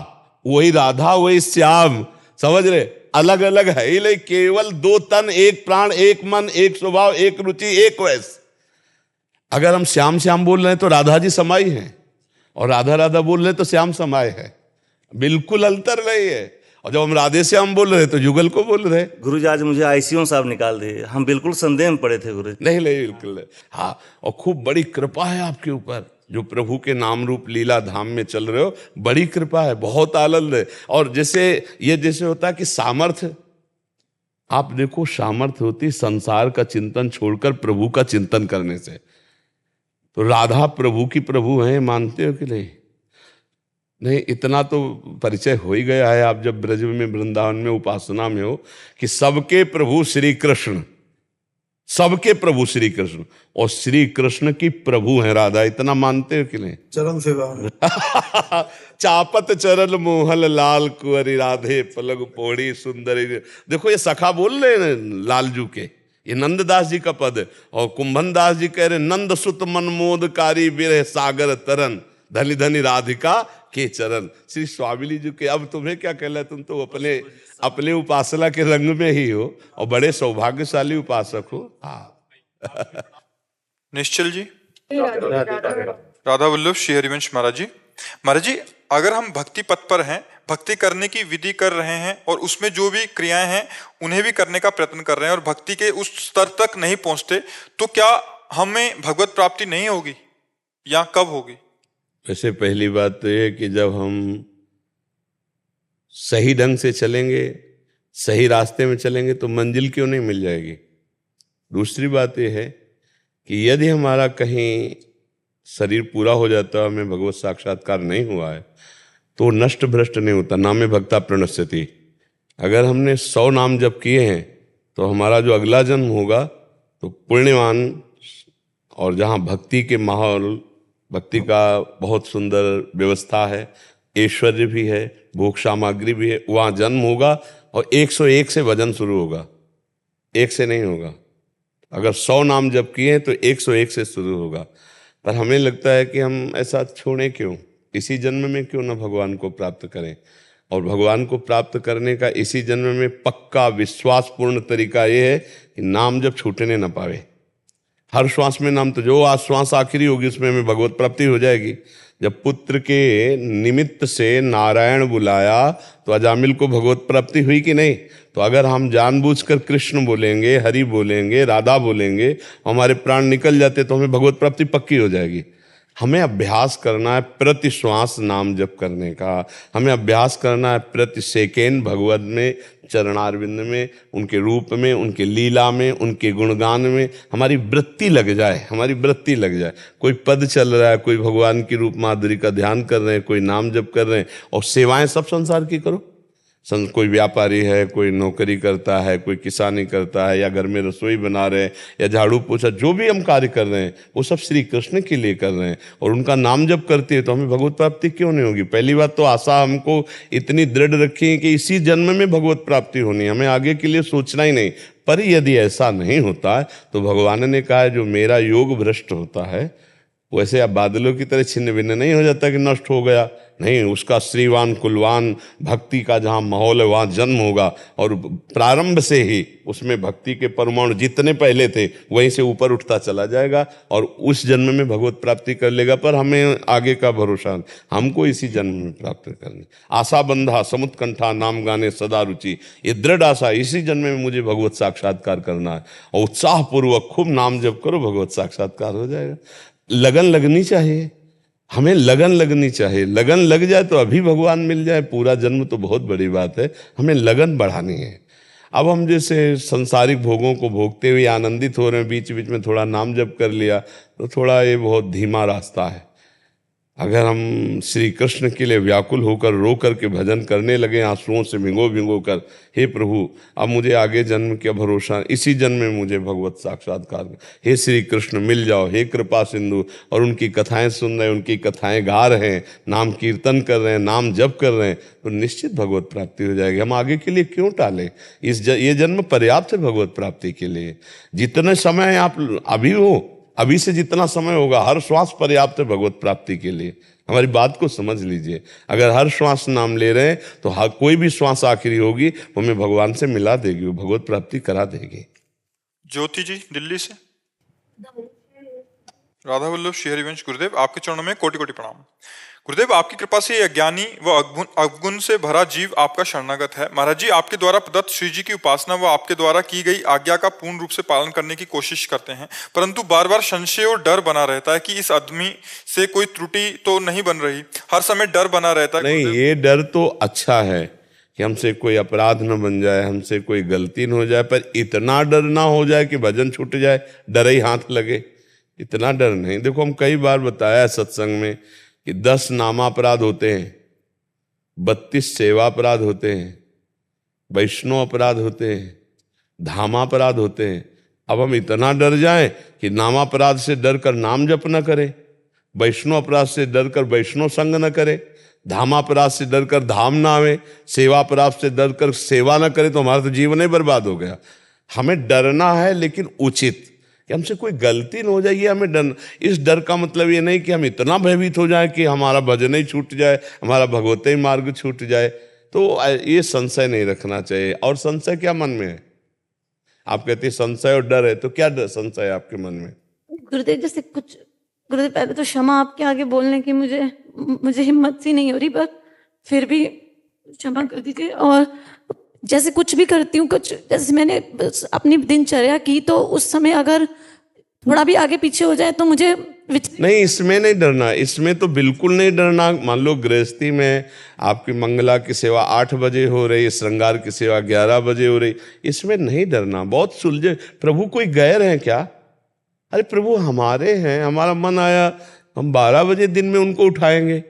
वही राधा वही श्याम, समझ रहे? अलग अलग है ही नहीं, केवल दो तन, एक प्राण, एक मन, एक स्वभाव, एक रुचि, एक वैस। अगर हम श्याम श्याम बोल रहे हैं तो राधा जी समाई हैं, और राधा राधा बोल रहे हैं तो श्याम समाये है, बिल्कुल अंतर नहीं है। और जब हम राधे श्याम बोल रहे हैं तो युगल को बोल रहे हैं। गुरुजी आज मुझे आईसीयू साहब निकाल दिए, हम बिल्कुल संदेह में पड़े थे गुरु। नहीं नहीं, बिल्कुल नहीं। हाँ, और खूब बड़ी कृपा है आपके ऊपर, जो प्रभु के नाम रूप लीला धाम में चल रहे हो, बड़ी कृपा है, बहुत आनंद है। और जैसे ये जैसे होता है कि सामर्थ्य, आप देखो सामर्थ्य होती संसार का चिंतन छोड़कर प्रभु का चिंतन करने से। तो राधा प्रभु की प्रभु हैं, मानते हो कि नहीं? नहीं, इतना तो परिचय हो ही गया है। आप जब ब्रज में वृंदावन में उपासना में हो कि सबके प्रभु श्री कृष्ण, सबके प्रभु श्री कृष्ण, और श्री कृष्ण की प्रभु हैं राधा, इतना मानते हो कि नहीं? चरण सेवा चापत चरण मोहल लाल कुंवरी राधे पलग पोड़ी सुंदरी। देखो ये सखा बोल रहे हैं लालजू के, ये नंददास जी का पद है। और कुंभन दास जी कह रहे नंद सुत मनमोदकारी विरह सागर तरन, धनी धनी राधिका के चरण। श्री स्वामी जी के, अब तुम्हें क्या कहला, तुम तो अपने उपासना के रंग में ही हो और बड़े सौभाग्यशाली उपासक हो। हाँ निश्चल जी, राधा वल्लभ श्री हरिवंश महाराज जी। महाराज जी, अगर हम भक्ति पथ पर हैं, भक्ति करने की विधि कर रहे हैं और उसमें जो भी क्रियाएं हैं उन्हें भी करने का प्रयत्न कर रहे हैं और भक्ति के उस स्तर तक नहीं पहुंचते, तो क्या हमें भगवत प्राप्ति नहीं होगी या कब होगी? वैसे पहली बात तो ये कि जब हम सही ढंग से चलेंगे, सही रास्ते में चलेंगे तो मंजिल क्यों नहीं मिल जाएगी। दूसरी बात यह है कि यदि हमारा कहीं शरीर पूरा हो जाता है, हमें भगवत साक्षात्कार नहीं हुआ है, तो नष्ट भ्रष्ट नहीं होता, नामे भक्ता प्रणश्यति। अगर हमने 100 नाम जप किए हैं तो हमारा जो अगला जन्म होगा तो पुण्यवान, और जहाँ भक्ति के माहौल, भक्ति का बहुत सुंदर व्यवस्था है, ऐश्वर्य भी है, भोग सामग्री भी है, वहाँ जन्म होगा और 101 से भजन शुरू होगा, 1 से नहीं होगा। अगर 100 नाम जप किए हैं तो 101 से शुरू होगा। पर हमें लगता है कि हम ऐसा छोड़ें क्यों, इसी जन्म में क्यों ना भगवान को प्राप्त करें। और भगवान को प्राप्त करने का इसी जन्म में पक्का विश्वासपूर्ण तरीका ये है कि नाम जब छूटने ना पावे। हर श्वास में नाम, तो जो आज श्वास आखिरी होगी उसमें हमें भगवत प्राप्ति हो जाएगी। जब पुत्र के निमित्त से नारायण बुलाया तो अजामिल को भगवत प्राप्ति हुई कि नहीं? तो अगर हम जानबूझकर कृष्ण बोलेंगे, हरि बोलेंगे, राधा बोलेंगे, हमारे प्राण निकल जाते तो हमें भगवत प्राप्ति पक्की हो जाएगी। हमें अभ्यास करना है प्रति श्वास नाम जप करने का, हमें अभ्यास करना है प्रति सेकेंड भगवत में, चरणारविंद में, उनके रूप में, उनके लीला में, उनके गुणगान में हमारी वृत्ति लग जाए, हमारी वृत्ति लग जाए। कोई पद चल रहा है, कोई भगवान की रूप माधुरी का ध्यान कर रहे हैं, कोई नाम जप कर रहे हैं, और सेवाएं सब संसार की करो, कोई व्यापारी है, कोई नौकरी करता है, कोई किसानी करता है, या घर में रसोई बना रहे हैं, या झाड़ू पोछा, जो भी हम कार्य कर रहे हैं वो सब श्री कृष्ण के लिए कर रहे हैं और उनका नाम जप करते हैं, तो हमें भगवत प्राप्ति क्यों नहीं होगी? पहली बात तो आशा हमको इतनी दृढ़ रखी है कि इसी जन्म में भगवत प्राप्ति होनी है, हमें आगे के लिए सोचना ही नहीं। पर यदि ऐसा नहीं होता है तो भगवान ने कहा है जो मेरा योग भ्रष्ट होता है वैसे आप बादलों की तरह छिन्न भिन्न नहीं हो जाता कि नष्ट हो गया, नहीं, उसका श्रीवान कुलवान भक्ति का जहाँ माहौल है वहाँ जन्म होगा और प्रारंभ से ही उसमें भक्ति के परमाणु जितने पहले थे वहीं से ऊपर उठता चला जाएगा और उस जन्म में भगवत प्राप्ति कर लेगा। पर हमें आगे का भरोसा नहीं, हमको इसी जन्म में प्राप्त करनी। आशा बंधा समुत्कंठा नाम गाने सदा रुचि, ये दृढ़ आशा इसी जन्म में मुझे भगवत साक्षात्कार करना है और उत्साहपूर्वक खूब नाम जप करो, भगवत साक्षात्कार हो जाएगा। लगन लगनी चाहिए, हमें लगन लगनी चाहिए, लगन लग जाए तो अभी भगवान मिल जाए, पूरा जन्म तो बहुत बड़ी बात है, हमें लगन बढ़ानी है। अब हम जैसे सांसारिक भोगों को भोगते हुए आनंदित हो रहे हैं, बीच बीच में थोड़ा नाम जप कर लिया तो थोड़ा ये बहुत धीमा रास्ता है। अगर हम श्री कृष्ण के लिए व्याकुल होकर रो कर के भजन करने लगे आंसुओं से भिगो भिगो कर, हे प्रभु अब मुझे आगे जन्म क्या भरोसा, इसी जन्म में मुझे भगवत साक्षात्कार, हे श्री कृष्ण मिल जाओ, हे कृपा सिंधु। और उनकी कथाएं सुन रहे हैं, उनकी कथाएं गा रहे हैं, नाम कीर्तन कर रहे हैं, नाम जप कर रहे हैं, तो निश्चित भगवत प्राप्ति हो जाएगी। हम आगे के लिए क्यों टालें? ये जन्म पर्याप्त है भगवत प्राप्ति के लिए। जितने समय आप अभी हो, अभी से जितना समय होगा, हर श्वास पर्याप्त है भगवत प्राप्ति के लिए। हमारी बात को समझ लीजिए, अगर हर श्वास नाम ले रहे हैं तो हर कोई भी श्वास आखिरी होगी वो हमें भगवान से मिला देगी, वो भगवत प्राप्ति करा देगी। ज्योति जी दिल्ली से। राधा वल्लभ श्री हरिवंश गुरुदेव, आपके चरणों में कोटि कोटि प्रणाम। गुरुदेव, आपकी कृपा से अज्ञानी व अवगुण से भरा जीव आपका शरणागत है। महाराज जी आपके द्वारा प्रदत्त श्री जी की उपासना व आपके द्वारा की गई आज्ञा का पूर्ण रूप से पालन करने की कोशिश करते हैं, परंतु बार बार संशय और डर बना रहता है कि इस आदमी से कोई त्रुटि तो नहीं बन रही। हर समय डर बना रहता है। नहीं, ये डर तो अच्छा है कि हमसे कोई अपराध न बन जाए, हमसे कोई गलती न हो जाए, पर इतना डर ना हो जाए कि भजन छूट जाए, डर ही हाथ लगे, इतना डर नहीं। देखो हम कई बार बताया है सत्संग में कि 10 नामापराध होते हैं, 32 सेवापराध होते हैं, वैष्णव अपराध होते हैं, धामापराध होते हैं। अब हम इतना डर जाएं कि नामापराध से डर कर नाम जप न करें, वैष्णव अपराध से डर कर वैष्णव संग न करें, धामापराध से डर कर धाम ना आवे, सेवापराध से डर कर सेवा न करे, तो हमारा तो जीवन ही बर्बाद हो गया। हमें डरना है लेकिन उचित, कि हमसे कोई गलती न हो जाए, ये हमें डर। इस डर का मतलब ये नहीं कि हम इतना भयभीत हो जाए कि हमारा भजन ही छूट जाए, हमारा भगवत मार्ग छूट जाए, तो ये संशय नहीं रखना चाहिए। और संशय क्या मन में है? आप कहते हैं संशय और डर है, तो क्या संशय है आपके मन में? गुरुदेव जैसे कुछ, गुरुदेव पहले तो क्षमा आपके आगे बोलने की मुझे हिम्मत सी नहीं हो रही, पर फिर भी क्षमा कर दीजिए। और जैसे कुछ भी करती हूँ, कुछ जैसे मैंने अपनी दिनचर्या की, तो उस समय अगर थोड़ा भी आगे पीछे हो जाए तो मुझे नहीं, इसमें नहीं डरना, इसमें तो बिल्कुल नहीं डरना। मान लो गृहस्थी में आपकी मंगला की सेवा 8 बजे हो रही, श्रृंगार की सेवा 11 बजे हो रही, इसमें नहीं डरना। बहुत सुलझे, प्रभु कोई गैर है क्या? अरे प्रभु हमारे हैं, हमारा मन आया हम 12 बजे दिन में उनको उठाएंगे,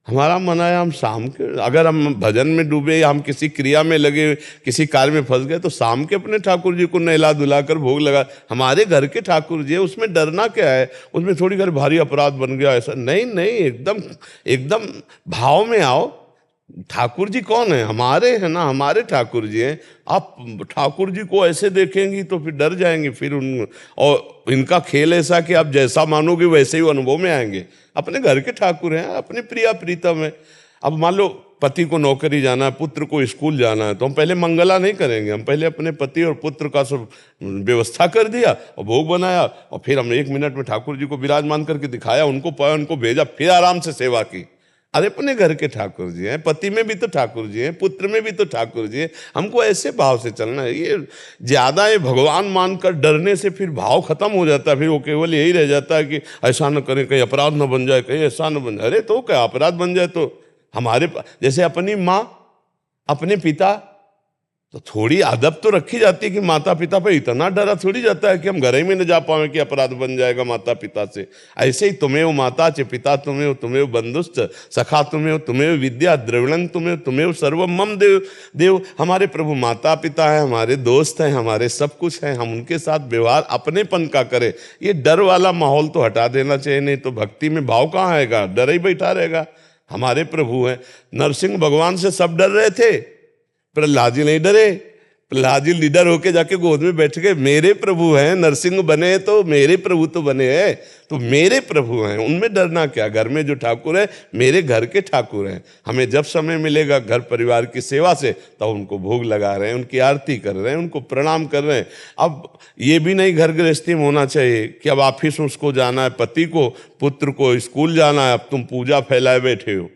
हमारा मन आया हम शाम के, अगर हम भजन में डूबे या हम किसी क्रिया में लगे, किसी कार्य में फंस गए, तो शाम के अपने ठाकुर जी को नहला धुला कर भोग लगा, हमारे घर के ठाकुर जी है, उसमें डरना क्या है? उसमें थोड़ी घर भारी अपराध बन गया ऐसा नहीं, नहीं, एकदम एकदम भाव में आओ। ठाकुर जी कौन है? हमारे हैं ना, हमारे ठाकुर जी हैं। आप ठाकुर जी को ऐसे देखेंगी तो फिर डर जाएंगे, फिर और इनका खेल ऐसा कि आप जैसा मानोगे वैसे ही अनुभव में आएंगे। अपने घर के ठाकुर हैं, अपने प्रिया प्रीतम है। अब मान लो पति को नौकरी जाना है, पुत्र को स्कूल जाना है, तो हम पहले मंगला नहीं करेंगे, हम पहले अपने पति और पुत्र का सब व्यवस्था कर दिया और भोग बनाया, और फिर हम 1 मिनट में ठाकुर जी को विराजमान करके दिखाया, उनको पाया, उनको भेजा, फिर आराम से सेवा की। अरे अपने घर के ठाकुर जी हैं, पति में भी तो ठाकुर जी हैं, पुत्र में भी तो ठाकुर जी हैं। हमको ऐसे भाव से चलना है। ये ज्यादा ये भगवान मानकर डरने से फिर भाव खत्म हो जाता है, फिर वो केवल यही रह जाता है कि ऐसा न करें, कहीं अपराध न बन जाए, कहीं ऐसा न बन जाए। अरे तो क्या अपराध बन जाए तो हमारे, जैसे अपनी माँ, अपने पिता, तो थोड़ी अदब तो रखी जाती है कि माता पिता पर इतना डरा थोड़ी जाता है कि हम घर ही में न जा पाए कि अपराध बन जाएगा माता पिता से। ऐसे ही तुम्हें माता च पिता तुम्हें बंधुश्च सखा तुम्हें विद्या द्रविणं तुम्हें सर्वम मम देव। हमारे प्रभु माता पिता है, हमारे दोस्त हैं, हमारे सब कुछ हैं। हम उनके साथ व्यवहार अपनेपन का करें। ये डर वाला माहौल तो हटा देना चाहिए, नहीं तो भक्ति में भाव कहाँ आएगा, डर ही बैठा रहेगा। हमारे प्रभु हैं, नरसिंह भगवान से सब डर रहे थे, प्रहलाद जी नहीं डरे। प्रहलाद जी लीडर होके जाके गोद में बैठ के मेरे प्रभु हैं, नरसिंह बने तो मेरे प्रभु तो बने हैं, तो मेरे प्रभु हैं, उनमें डरना क्या। घर में जो ठाकुर है मेरे घर के ठाकुर हैं। हमें जब समय मिलेगा घर परिवार की सेवा से तब उनको भोग लगा रहे हैं, उनकी आरती कर रहे हैं, उनको प्रणाम कर रहे हैं। अब ये भी नहीं घर गृहस्थी में होना चाहिए कि अब ऑफिस उसको जाना है, पति को पुत्र को स्कूल जाना है, अब तुम पूजा फैलाए बैठे हो।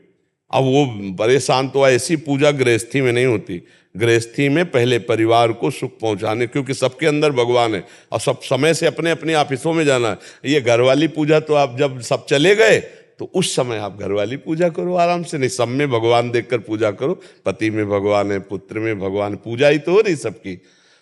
अब वो परेशान, तो ऐसी पूजा गृहस्थी में नहीं होती। गृहस्थी में पहले परिवार को सुख पहुंचाने, क्योंकि सबके अंदर भगवान है और सब समय से अपने अपने ऑफिसों में जाना है। ये घर वाली पूजा तो आप जब सब चले गए तो उस समय आप घर वाली पूजा करो आराम से, नहीं सब में भगवान देखकर पूजा करो। पति में भगवान है, पुत्र में भगवान है, पूजा ही तो हो रही सबकी।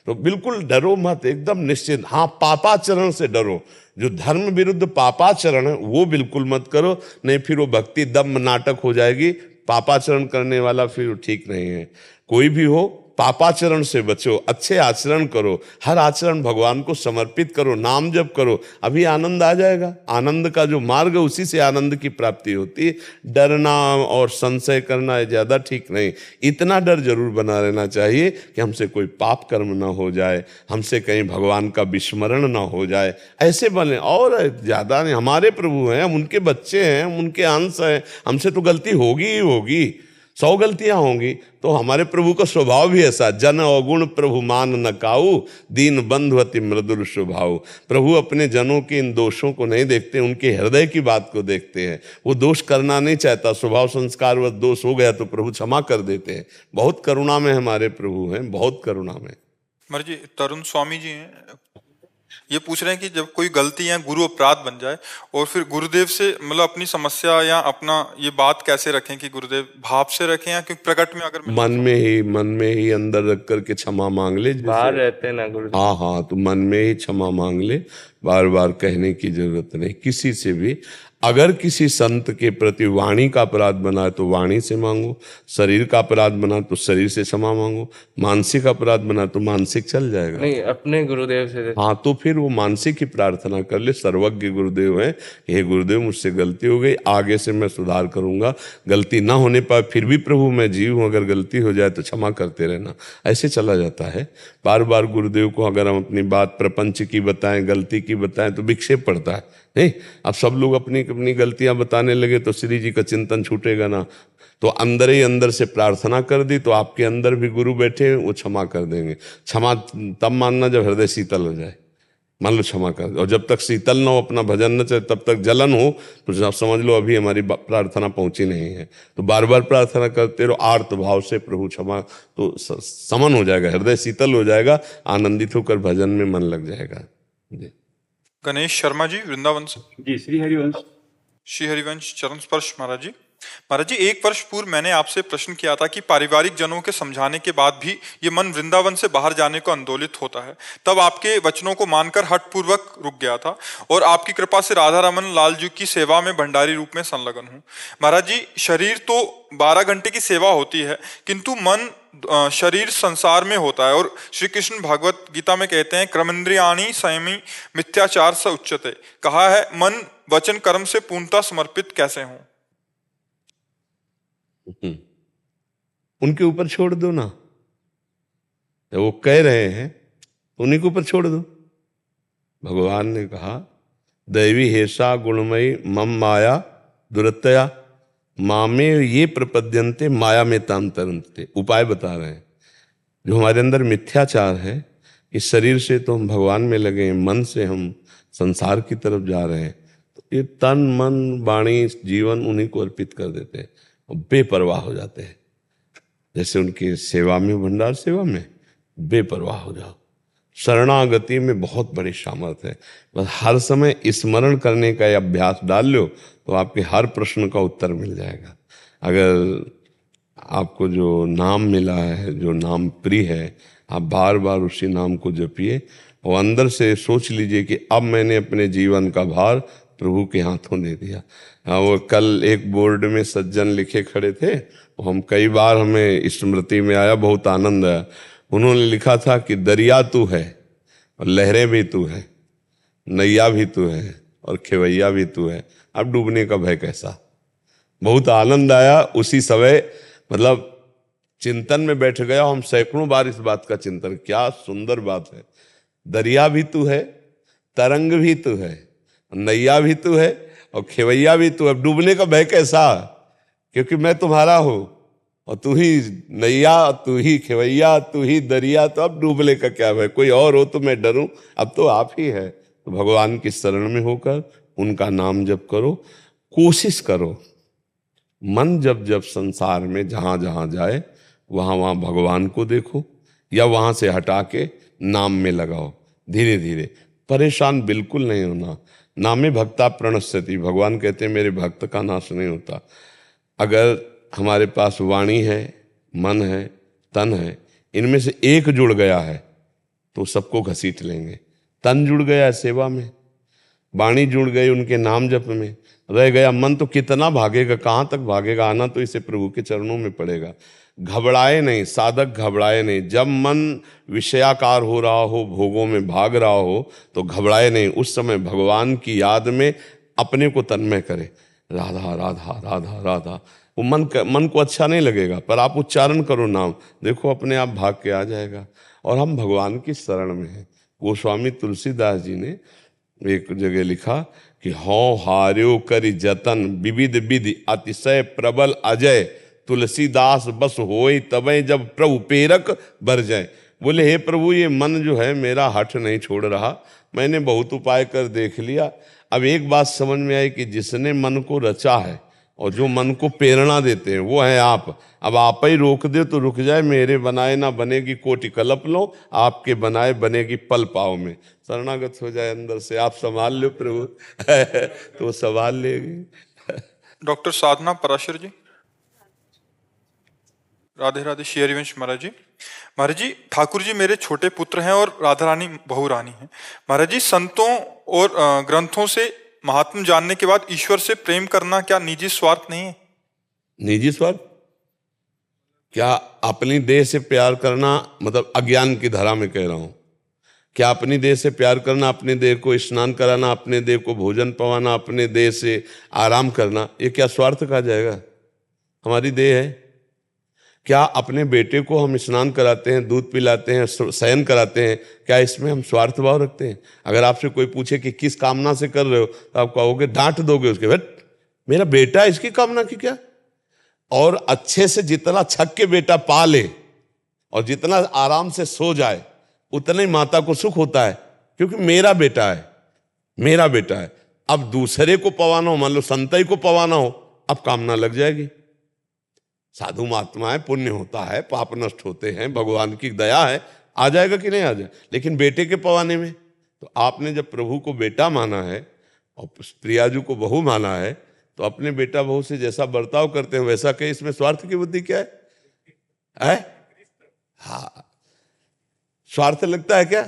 तो बिल्कुल डरो मत, एकदम निश्चित। हाँ, पापाचरण से डरो, जो धर्म विरुद्ध पापाचरण है वो बिल्कुल मत करो, नहीं फिर वो भक्ति दम नाटक हो जाएगी। पापाचरण करने वाला फिर ठीक नहीं है। कोई भी हो, पापाचरण से बचो, अच्छे आचरण करो, हर आचरण भगवान को समर्पित करो, नाम जप करो, अभी आनंद आ जाएगा। आनंद का जो मार्ग है उसी से आनंद की प्राप्ति होती है। डरना और संशय करना ज़्यादा ठीक नहीं। इतना डर जरूर बना रहना चाहिए कि हमसे कोई पाप कर्म ना हो जाए, हमसे कहीं भगवान का विस्मरण ना हो जाए, ऐसे बने। और ज़्यादा नहीं, हमारे प्रभु हैं, हम उनके बच्चे हैं, हम उनके अंश हैं, हमसे तो गलती होगी ही होगी, 100 गलतियां होंगी। तो हमारे प्रभु का स्वभाव भी ऐसा, जन अवगुण प्रभु मान न काऊ, दीन बंधु अति मृदुल स्वभाव। प्रभु अपने जनों के इन दोषों को नहीं देखते, उनके हृदय की बात को देखते हैं। वो दोष करना नहीं चाहता, स्वभाव संस्कार वह दोष हो गया तो प्रभु क्षमा कर देते हैं। बहुत करुणा में हमारे प्रभु हैं, बहुत करुणा में। महाराज जी, तरुण स्वामी जी हैं, ये पूछ रहे हैं कि जब कोई गलती या गुरु अपराध बन जाए और फिर गुरुदेव से मतलब अपनी समस्या या अपना ये बात कैसे रखें, कि गुरुदेव भाव से रखें या क्योंकि प्रकट में अगर मन में ही अंदर रख करके क्षमा मांग ले। बाहर रहते हैं ना गुरुदेव। हाँ, तो मन में ही क्षमा मांग ले, बार बार कहने की जरूरत नहीं किसी से भी। अगर किसी संत के प्रति वाणी का अपराध बना है तो वाणी से मांगो, शरीर का अपराध बना तो शरीर से क्षमा मांगो, मानसिक अपराध बना तो मानसिक चल जाएगा। नहीं, अपने गुरुदेव से। हाँ, तो फिर वो मानसिक ही प्रार्थना कर ले। सर्वज्ञ गुरुदेव हैं, हे गुरुदेव मुझसे गलती हो गई, आगे से मैं सुधार करूंगा। गलती ना होने पर फिर भी प्रभु मैं जीव हूँ, अगर गलती हो जाए तो क्षमा करते रहना, ऐसे चला जाता है। बार बार गुरुदेव को अगर हम अपनी बात प्रपंच की बताएं, गलती की बताएं तो विक्षेप पड़ता है। नहीं, अब सब लोग अपनी अपनी गलतियां बताने लगे तो श्री जी का चिंतन छूटेगा ना। तो अंदर ही अंदर से प्रार्थना कर दी तो आपके अंदर भी गुरु बैठे हैं, वो क्षमा कर देंगे। क्षमा तब मानना जब हृदय शीतल हो जाए, मान लो क्षमा कर। और जब तक शीतल ना हो, अपना भजन न चले, तब तक जलन हो, तो समझ लो अभी हमारी प्रार्थना पहुंची नहीं है। तो बार बार प्रार्थना करते रहो आर्त भाव से, प्रभु क्षमा, तो समन हो जाएगा, हृदय शीतल हो जाएगा, आनंदित होकर भजन में मन लग जाएगा। जी। गणेश शर्मा जी वृंदावन से। जी, श्री हरिवंश चरण स्पर्श। महाराज जी, एक वर्ष पूर्व मैंने आपसे प्रश्न किया था कि पारिवारिक जनों के समझाने के बाद भी ये मन वृंदावन से बाहर जाने को आंदोलित होता है। तब आपके वचनों को मानकर हठपूर्वक रुक गया था और आपकी कृपा से राधा रमन लाल जी की सेवा में भंडारी रूप में संलग्न हूँ। महाराज जी, शरीर तो 12 घंटे की सेवा होती है, किंतु मन शरीर संसार में होता है। और श्री कृष्ण भगवत गीता में कहते हैं, क्रमेंद्रियाणि संयमी मिथ्याचार स उच्यते। कहा है मन वचन कर्म से पूर्णतः समर्पित कैसे हों। उनके ऊपर छोड़ दो ना, वो कह रहे हैं उन्हीं के ऊपर छोड़ दो। भगवान ने कहा, दैवी हेषा गुणमयी मम माया दुरतया मामे ये प्रपद्यंते माया में तांतरंते। उपाय बता रहे हैं। जो हमारे अंदर मिथ्याचार है, इस शरीर से तो हम भगवान में लगे हैं, मन से हम संसार की तरफ जा रहे हैं। तो ये तन मन वाणी जीवन उन्हीं को अर्पित कर देते हैं और बेपरवाह हो जाते हैं। जैसे उनकी सेवा में, भंडार सेवा में बेपरवाह हो जाओ। शरणागति में बहुत बड़ी सामर्थ्य है। बस हर समय स्मरण करने का अभ्यास डाल लो तो आपके हर प्रश्न का उत्तर मिल जाएगा। अगर आपको जो नाम मिला है, जो नाम प्रिय है, आप बार बार उसी नाम को जपिए और अंदर से सोच लीजिए कि अब मैंने अपने जीवन का भार प्रभु के हाथों दे दिया। वो कल एक बोर्ड में सज्जन लिखे खड़े थे, हम कई बार हमें स्मृति में आया, बहुत आनंद आया। उन्होंने लिखा था कि दरिया तू है और लहरें भी तू है, नैया भी तू है और खेवैया भी तू है, अब डूबने का भय कैसा। बहुत आनंद आया उसी समय, मतलब चिंतन में बैठ गया। हम सैकड़ों बार इस बात का चिंतन, क्या सुंदर बात है। दरिया भी तू है, तरंग भी तू है, नैया भी तू है और खेवैया भी तू है, अब डूबने का भय कैसा, क्योंकि मैं तुम्हारा हूं और तू ही नैया, तू ही खेवैया, तू ही दरिया, तो अब डूबने का क्या भय, कोई और हो तो मैं डरूं, अब तो आप ही है। तो भगवान की शरण में होकर उनका नाम जप करो, कोशिश करो मन जब जब संसार में जहां जहां जाए वहां वहां भगवान को देखो या वहां से हटा के नाम में लगाओ। धीरे धीरे, परेशान बिल्कुल नहीं होना। नामे भक्ता प्रणश्यति, भगवान कहते हैं मेरे भक्त का नाश नहीं होता। अगर हमारे पास वाणी है, मन है, तन है, इनमें से एक जुड़ गया है तो सबको घसीट लेंगे। तन जुड़ गया है सेवा में, वाणी जुड़ गई उनके नाम जप में, रह गया मन तो कितना भागेगा, कहाँ तक भागेगा, आना तो इसे प्रभु के चरणों में पड़ेगा। घबराए नहीं साधक, घबराए नहीं। जब मन विषयाकार हो रहा हो, भोगों में भाग रहा हो तो घबराए नहीं। उस समय भगवान की याद में अपने को तन्मय करे, राधा राधा राधा राधा। वो मन को अच्छा नहीं लगेगा, पर आप उच्चारण करो नाम, देखो अपने आप भाग के आ जाएगा। और हम भगवान की शरण में हैं। गोस्वामी तुलसीदास जी ने एक जगह लिखा कि हौ हार्यो करि जतन विविध विधि अतिशय प्रबल अजय, तुलसीदास बस होए तबे जब प्रभु पेरक बर जाए। बोले हे प्रभु, ये मन जो है मेरा हठ नहीं छोड़ रहा, मैंने बहुत उपाय कर देख लिया। अब एक बात समझ में आई कि जिसने मन को रचा है और जो मन को प्रेरणा देते हैं वो है आप। अब आप ही रोक दे तो रुक जाए। मेरे बनाए ना बनेगी कोटि कल्प लो, आपके बनाए बनेगी पल पाव में। शरणागत हो जाए अंदर से, आप संभाल लो प्रभु तो संभाल लेगी। डॉक्टर साधना पराशर जी। राधे राधे। श्री हरिवंश महाराज जी। महाराज जी, ठाकुर जी मेरे छोटे पुत्र हैं और राधा रानी बहू रानी है। महाराज जी, संतों और ग्रंथों से महात्म जानने के बाद ईश्वर से प्रेम करना क्या निजी स्वार्थ नहीं है? निजी स्वार्थ क्या? अपनी देह से प्यार करना मतलब अज्ञान की धारा में कह रहा हूं। क्या अपनी देह से प्यार करना, अपने देह को स्नान कराना, अपने देह को भोजन पवाना, अपने देह से आराम करना, ये क्या स्वार्थ कहा जाएगा? हमारी देह है। क्या अपने बेटे को हम स्नान कराते हैं, दूध पिलाते हैं, शयन कराते हैं, क्या इसमें हम स्वार्थ भाव रखते हैं? अगर आपसे कोई पूछे कि किस कामना से कर रहे हो तो आप कहोगे, डांट दोगे उसके, बट मेरा बेटा, इसकी कामना की क्या? और अच्छे से जितना छक के बेटा पाले और जितना आराम से सो जाए उतना ही माता को सुख होता है, क्योंकि मेरा बेटा है, मेरा बेटा है। अब दूसरे को पवाना हो, मान लो संतई को पवाना हो, अब कामना लग जाएगी। साधु महात्मा है, पुण्य होता है, पाप नष्ट होते हैं, भगवान की दया है, आ जाएगा कि नहीं आ जाए। लेकिन बेटे के पवाने में तो आपने जब प्रभु को बेटा माना है और प्रियाजू को बहू माना है तो अपने बेटा बहू से जैसा बर्ताव करते हैं वैसा कहीं, इसमें स्वार्थ की बुद्धि क्या है? हाँ, स्वार्थ लगता है क्या?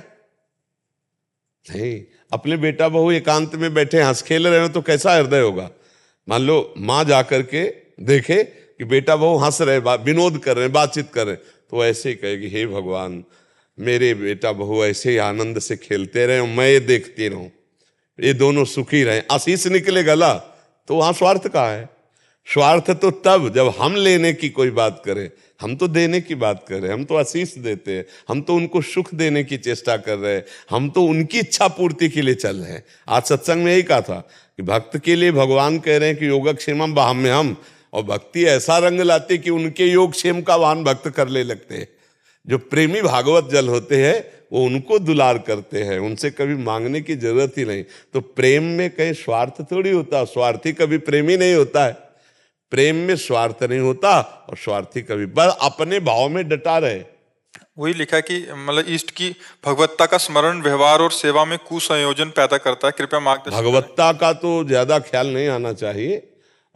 नहीं। अपने बेटा बहू एकांत में बैठे हंस खेल रहे हो तो कैसा हृदय होगा? मान लो माँ जा करके देखे कि बेटा बहू हंस रहे, विनोद कर रहे हैं, बातचीत कर रहे हैं, तो ऐसे ही कहेगी, हे भगवान, मेरे बेटा बहू ऐसे ही आनंद से खेलते रहे, मैं ये देखती रहूं, ये दोनों सुखी रहे, आशीष निकले गला। तो वहां स्वार्थ कहाँ है? स्वार्थ तो तब जब हम लेने की कोई बात करें। हम तो देने की बात कर रहे हैं, हम तो आशीष देते हैं, हम तो उनको सुख देने की चेष्टा कर रहे हैं, हम तो उनकी इच्छा पूर्ति के लिए चल रहे हैं। आज सत्संग में यही कहा था कि भक्त के लिए भगवान कह रहे हैं कि योगक्षेमम बाह्म्यहम्, और भक्ति ऐसा रंग लाती कि उनके योगक्षेम का वाहन भक्त कर ले लगते हैं। जो प्रेमी भागवत जल होते हैं वो उनको दुलार करते हैं, उनसे कभी मांगने की जरूरत ही नहीं। तो प्रेम में कहीं स्वार्थ थोड़ी होता, स्वार्थी कभी प्रेमी नहीं होता है। प्रेम में स्वार्थ नहीं होता और स्वार्थी कभी, बस अपने भाव में डटा रहे। वही लिखा कि मतलब इष्ट की भगवत्ता का स्मरण व्यवहार और सेवा में कुसंयोजन पैदा करता है, कृपया मार्गदर्शन। भगवत्ता का तो ज्यादा ख्याल नहीं आना चाहिए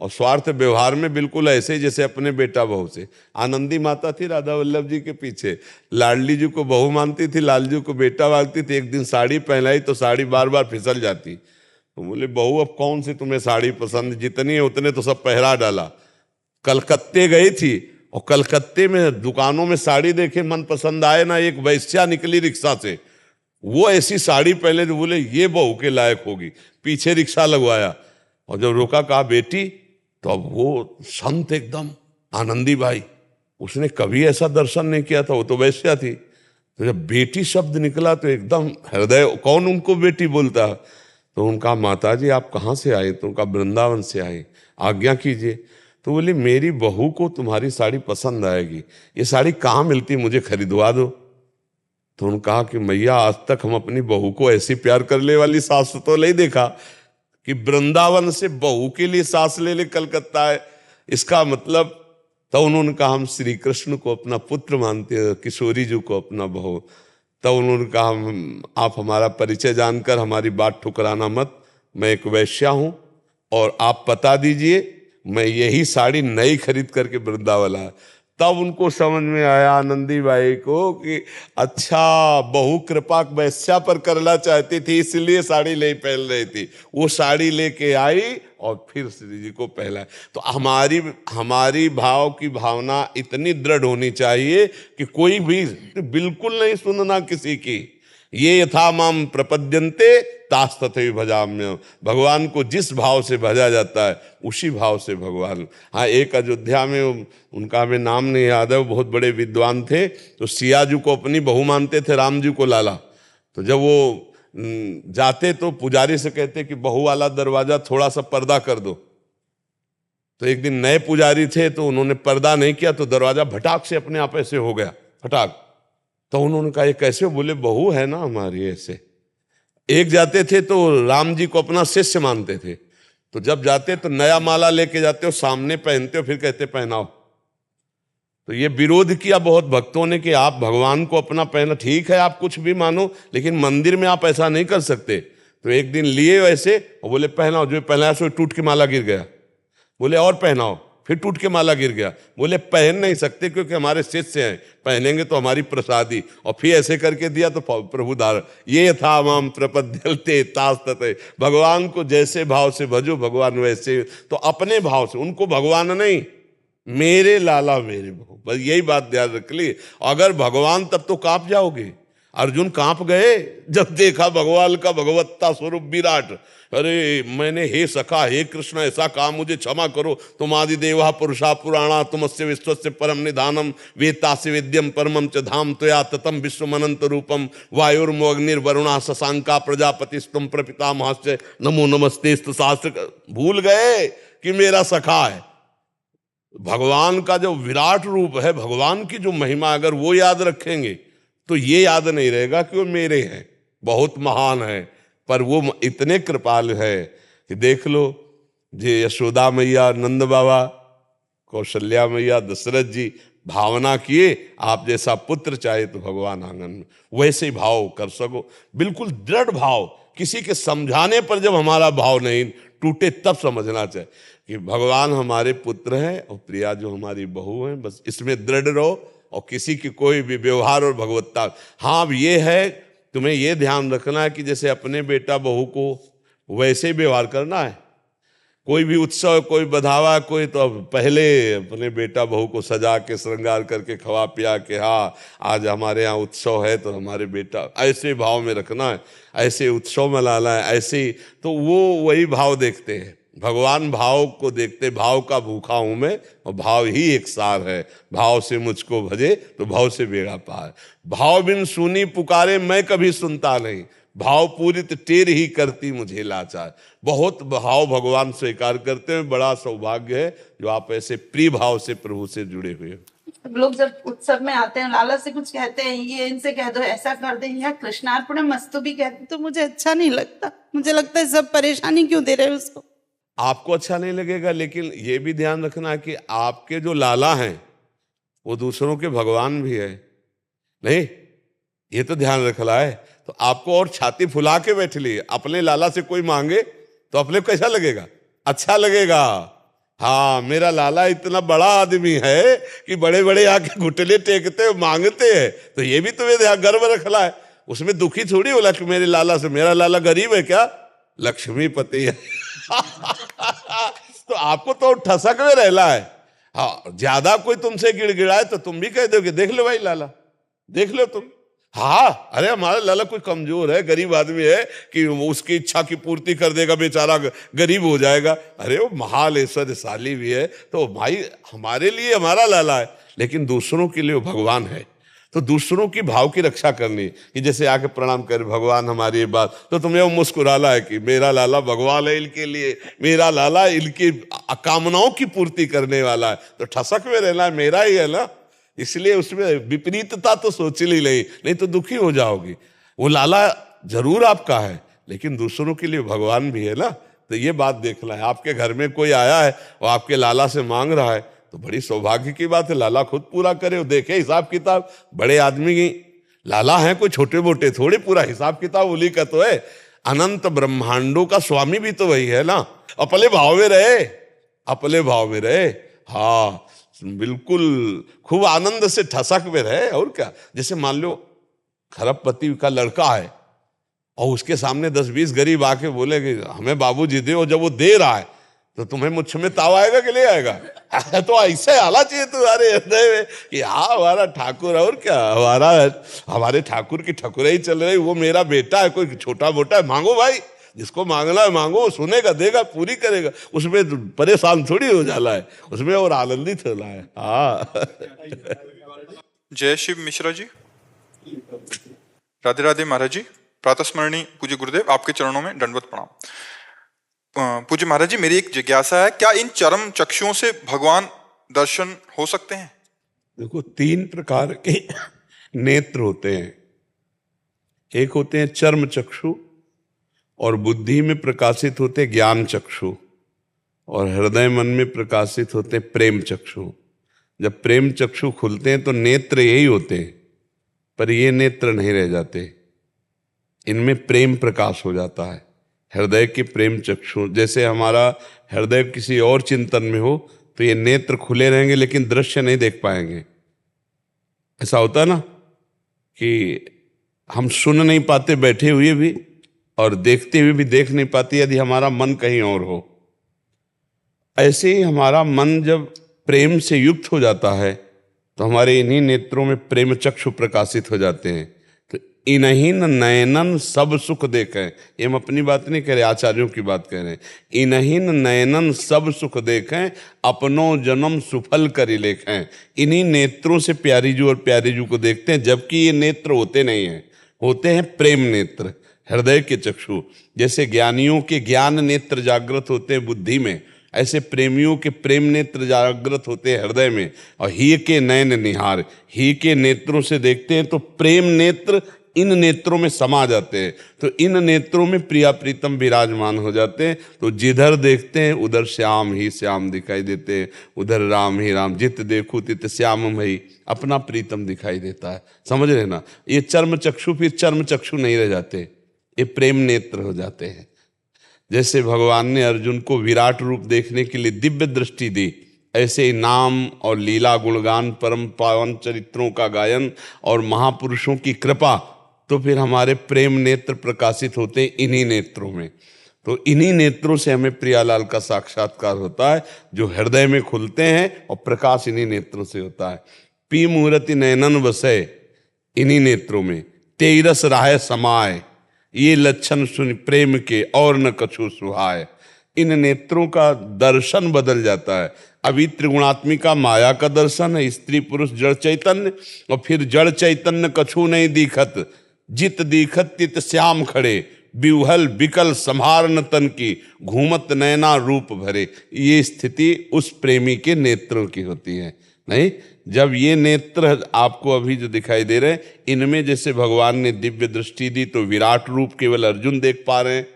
और स्वार्थ व्यवहार में बिल्कुल ऐसे ही जैसे अपने बेटा बहू से। आनंदी माता थी राधा वल्लभ जी के पीछे, लाडली जी को बहू मानती थी, लाल जी को बेटा मानती थी। एक दिन साड़ी पहनाई तो साड़ी बार बार फिसल जाती, तो बोले बहू अब कौन सी तुम्हें साड़ी पसंद, जितनी है उतने तो सब पहरा डाला। कलकत्ते गई थी और कलकत्ते में दुकानों में साड़ी देखे, मन पसंद आए ना, एक वैश्या निकली रिक्शा से, वो ऐसी साड़ी पहले तो बोले ये बहू के लायक होगी, पीछे रिक्शा लगवाया और जब रोका कहा बेटी, तो अब वो संत एकदम आनंदी बाई, उसने कभी ऐसा दर्शन नहीं किया था, वो तो वैश्या थी। तो जब बेटी शब्द निकला तो एकदम हृदय, कौन उनको बेटी बोलता। तो उनका माता जी आप कहाँ से आए, तो उनका वृंदावन से आए, आज्ञा कीजिए। तो बोली मेरी बहू को तुम्हारी साड़ी पसंद आएगी, ये साड़ी कहाँ मिलती, मुझे खरीदवा दो। तो उन्होंने कहा कि मैया आज तक हम अपनी बहू को ऐसी प्यार करने वाली सास तो नहीं देखा कि वृंदावन से बहू के लिए सास ले ले कलकत्ता है, इसका मतलब। तो उन्होंने कहा हम श्री कृष्ण को अपना पुत्र मानते हैं, किशोरी जी को अपना बहू। तब उन्होंने कहा आप हमारा परिचय जानकर हमारी बात ठुकराना मत, मैं एक वैश्या हूँ और आप बता दीजिए, मैं यही साड़ी नई खरीद करके वृंदावन आया। तब उनको समझ में आया आनंदी बाई को कि अच्छा बहू कृपा वैश्या पर करना चाहती थी, इसलिए साड़ी ले पहन रही थी। वो साड़ी लेके आई और फिर श्री जी को पहना। तो हमारी भाव की भावना इतनी दृढ़ होनी चाहिए कि कोई भी बिल्कुल नहीं सुनना किसी की। ये यथा माम प्रपद्यन्ते तास तथैव भजाम्यहम्, भगवान को जिस भाव से भजा जाता है उसी भाव से भगवान। हाँ, एक अयोध्या में उनका हमें नाम नहीं याद है, वो बहुत बड़े विद्वान थे, तो सिया जी को अपनी बहू मानते थे, राम जी को लाला। तो जब वो जाते तो पुजारी से कहते कि बहू वाला दरवाजा थोड़ा सा पर्दा कर दो। तो एक दिन नए पुजारी थे तो उन्होंने पर्दा नहीं किया, तो दरवाजा भटाक से अपने आप ऐसे हो गया, फटाक। तो उन्होंने कहा ये कैसे, बोले बहू है ना हमारी ऐसे। एक जाते थे तो राम जी को अपना शिष्य मानते थे, तो जब जाते तो नया माला लेके जाते हो, सामने पहनते हो, फिर कहते पहनाओ। तो ये विरोध किया बहुत भक्तों ने कि आप भगवान को अपना पहना, ठीक है आप कुछ भी मानो, लेकिन मंदिर में आप ऐसा नहीं कर सकते। तो एक दिन लिए वैसे और बोले पहनाओ, जो पहनाया सो टूट के माला गिर गया। बोले और पहनाओ, फिर टूट के माला गिर गया। बोले पहन नहीं सकते क्योंकि हमारे शिष्य हैं, पहनेंगे तो हमारी प्रसादी। और फिर ऐसे करके दिया तो प्रभु धार। ये था माम प्रपद्यन्ते तास तथैव, भगवान को जैसे भाव से भजो भगवान वैसे। तो अपने भाव से, उनको भगवान नहीं, मेरे लाला मेरे बहू, बस यही बात ध्यान रख ली। अगर भगवान तब तो कांप जाओगे। अर्जुन कांप गए जब देखा भगवान का भगवत्ता स्वरूप विराट। अरे मैंने हे सखा हे कृष्ण ऐसा कहा, मुझे क्षमा करो, तुम आदि देवा पुरुषा पुराणा तुमस्य विश्वस्य परम निधानम वेत्तासि वेद्यम परमम च धाम त्वया ततम विश्वमनंत रूपम वायुर्मो अग्निर्वरुणा शशांका प्रजापतिस्तुम प्रपितामहस्य नमो नमस्तेस्तु शास्त्र। भूल गए कि मेरा सखा है। भगवान का जो विराट रूप है, भगवान की जो महिमा, अगर वो याद रखेंगे तो ये याद नहीं रहेगा कि वो मेरे हैं, बहुत महान है। पर वो इतने कृपाल है कि देख लो, जे यशोदा मैया, नंद बाबा, कौशल्या मैया, दशरथ जी भावना किए आप जैसा पुत्र चाहे तो भगवान आंगन में, वैसे ही भाव कर सको, बिल्कुल दृढ़ भाव। किसी के समझाने पर जब हमारा भाव नहीं टूटे तब समझना चाहिए कि भगवान हमारे पुत्र हैं और प्रिया जो हमारी बहू हैं, बस इसमें दृढ़ रहो। और किसी की कोई भी व्यवहार और भगवत्ता, हाँ अब ये है तुम्हें ये ध्यान रखना है कि जैसे अपने बेटा बहू को वैसे ही व्यवहार करना है। कोई भी उत्सव, कोई बधावा, कोई तो पहले अपने बेटा बहू को सजा के श्रृंगार करके खवा पिया के हाँ आज हमारे यहाँ उत्सव है तो हमारे बेटा, ऐसे भाव में रखना है, ऐसे उत्सव मनाना है, ऐसे ही। तो वो वही भाव देखते हैं, भगवान भाव को देखते। भाव का भूखा हूं मैं और भाव ही एक सार है, भाव से मुझको भजे तो भाव से बेड़ा पार। भाव बिन सुनी पुकारे मैं कभी सुनता नहीं, भाव पूरित टेर ही करती मुझे लाचार। बहुत भाव भगवान स्वीकार करते हैं, बड़ा सौभाग्य है जो आप ऐसे प्रिय भाव से प्रभु से जुड़े हुए हो। लोग जब उत्सव में आते हैं लाला से कुछ कहते हैं, ये इनसे कह दो ऐसा कर दे, या कृष्णार्पण मस्तु भी कहते, तो मुझे अच्छा नहीं लगता। मुझे लगता है सब परेशानी क्यों दे रहे हैं उसको। आपको अच्छा नहीं लगेगा, लेकिन ये भी ध्यान रखना कि आपके जो लाला हैं वो दूसरों के भगवान भी है नहीं, ये तो ध्यान रखना है। तो आपको और छाती फुला के बैठ लिए, अपने लाला से कोई मांगे तो अपने को कैसा लगेगा, अच्छा लगेगा। हाँ, मेरा लाला इतना बड़ा आदमी है कि बड़े बड़े आके घुटने टेकते हैं, मांगते हैं, तो ये भी तुम्हें गर्व रखना है। उसमें दुखी थोड़ी बोला कि मेरे लाला से, मेरा लाला गरीब है क्या, लक्ष्मीपति है। तो आपको तो ठसक में रहना है। हाँ, ज्यादा कोई तुमसे गिड़गिड़ाए तो तुम भी कह दो कि देख लो भाई लाला, देख लो तुम। हाँ, अरे हमारा लाला कोई कमजोर है, गरीब आदमी है कि उसकी इच्छा की पूर्ति कर देगा, बेचारा गरीब हो जाएगा। अरे वो महाल ऐश्वर्यशाली भी है, तो भाई हमारे लिए हमारा लाला है, लेकिन दूसरों के लिए वो भगवान है। तो दूसरों की भाव की रक्षा करनी, कि जैसे आके प्रणाम करे भगवान हमारी ये बात, तो तुम्हें वो मुस्कुराला है कि मेरा लाला भगवान है इनके लिए, मेरा लाला इनकी कामनाओं की पूर्ति करने वाला है। तो ठसक में रहना मेरा ही है ना, इसलिए उसमें विपरीतता तो सोच ली नहीं तो दुखी हो जाओगी। वो लाला जरूर आपका है, लेकिन दूसरों के लिए भगवान भी है ना। तो ये बात देखना है। आपके घर में कोई आया है और आपके लाला से मांग रहा है, तो बड़ी सौभाग्य की बात है, लाला खुद पूरा करे। वो देखे हिसाब किताब, बड़े आदमी की लाला हैं, कोई छोटे मोटे थोड़े, पूरा हिसाब किताब उन्हीं का तो है। अनंत ब्रह्मांडों का स्वामी भी तो वही है ना। अपने भाव में रहे, अपने भाव में रहे। हाँ बिल्कुल, खूब आनंद से ठसक में रहे। और क्या, जैसे मान लो खरबपति का लड़का है और उसके सामने 10-20 गरीब आके बोले कि हमें बाबूजी दे, और जब वो दे रहा है तो तुम्हें मुझ में ताव आएगा कि ले आएगा? तो ऐसे आना चाहिए तुम्हारे हृदय में कि हाँ हमारा ठाकुर, और क्या हमारे ठाकुर की ठकुराई चल रही, वो मेरा बेटा है, कोई छोटा मोटा है, मांगो भाई, जिसको मांगना है मांगो, सुनेगा, देगा, पूरी करेगा। उसमें परेशान थोड़ी हो जाला है, उसमें और आनंदित होना है। हाँ। जय शिव मिश्रा जी। राधे राधे महाराज जी। प्रातस्मरणी पूज्य गुरुदेव, आपके चरणों में दंडवत प्रणाम। पूज्य महाराज जी, मेरी एक जिज्ञासा है, क्या इन चरम चक्षुओं से भगवान दर्शन हो सकते हैं? देखो, 3 प्रकार के नेत्र होते हैं। एक होते हैं चर्म चक्षु, और बुद्धि में प्रकाशित होते ज्ञान चक्षु, और हृदय मन में प्रकाशित होते प्रेम चक्षु। जब प्रेम चक्षु खुलते हैं तो नेत्र यही होते हैं, पर ये नेत्र नहीं रह जाते, इनमें प्रेम प्रकाश हो जाता है। हृदय के प्रेम चक्षु, जैसे हमारा हृदय किसी और चिंतन में हो तो ये नेत्र खुले रहेंगे लेकिन दृश्य नहीं देख पाएंगे। ऐसा होता है ना कि हम सुन नहीं पाते बैठे हुए भी, और देखते हुए भी देख नहीं पाते यदि हमारा मन कहीं और हो। ऐसे ही हमारा मन जब प्रेम से युक्त हो जाता है तो हमारे इन्हीं नेत्रों में प्रेम चक्षु प्रकाशित हो जाते हैं। तो इन्हीं नयनन सब सुख देखें, ये हम अपनी बात नहीं कह रहे, आचार्यों की बात कह रहे हैं। इन्हीं नयनन सब सुख देखें, अपनों जन्म सुफल करी लेखें। इन्हीं नेत्रों से प्यारी जू और प्यारी जू को देखते हैं, जबकि ये नेत्र होते नहीं हैं, होते हैं प्रेम नेत्र, हृदय के चक्षु। जैसे ज्ञानियों के ज्ञान नेत्र जागृत होते हैं बुद्धि में, ऐसे प्रेमियों के प्रेम नेत्र जागृत होते हैं हृदय में। और ही के नयन निहार, ही के नेत्रों से देखते हैं तो प्रेम नेत्र इन नेत्रों में समा जाते हैं, तो इन नेत्रों में प्रिया प्रीतम विराजमान हो जाते हैं। तो जिधर देखते हैं उधर श्याम ही श्याम दिखाई देते हैं, उधर राम ही राम, जित देखो तित श्याममयी, अपना प्रीतम दिखाई देता है। समझ रहे ना, ये चर्म चक्षु फिर चर्म चक्षु नहीं रह जाते, ये प्रेम नेत्र हो जाते हैं। जैसे भगवान ने अर्जुन को विराट रूप देखने के लिए दिव्य दृष्टि दी, ऐसे ही नाम और लीला गुणगान परम पावन चरित्रों का गायन और महापुरुषों की कृपा, तो फिर हमारे प्रेम नेत्र प्रकाशित होते हैं इन्हीं नेत्रों में। तो इन्हीं नेत्रों से हमें प्रियालाल का साक्षात्कार होता है, जो हृदय में खुलते हैं, और प्रकाश इन्हीं नेत्रों से होता है। पी मूर्ति नयनन वसै, इन्हीं नेत्रों में तेरस राह समाय, ये लक्षण सुन प्रेम के और न कछु सुहाय। इन नेत्रों का दर्शन बदल जाता है। अभी त्रिगुणात्मिका माया का दर्शन है, स्त्री पुरुष जड़ चैतन्य, और फिर जड़ चैतन्य कछु नहीं दिखत, जित दिखत तित श्याम खड़े, बिवहल बिकल संहार न तन की, घूमत नैना रूप भरे। ये स्थिति उस प्रेमी के नेत्रों की होती है। नहीं, जब ये नेत्र आपको अभी जो दिखाई दे रहे हैं, इनमें जैसे भगवान ने दिव्य दृष्टि दी तो विराट रूप केवल अर्जुन देख पा रहे हैं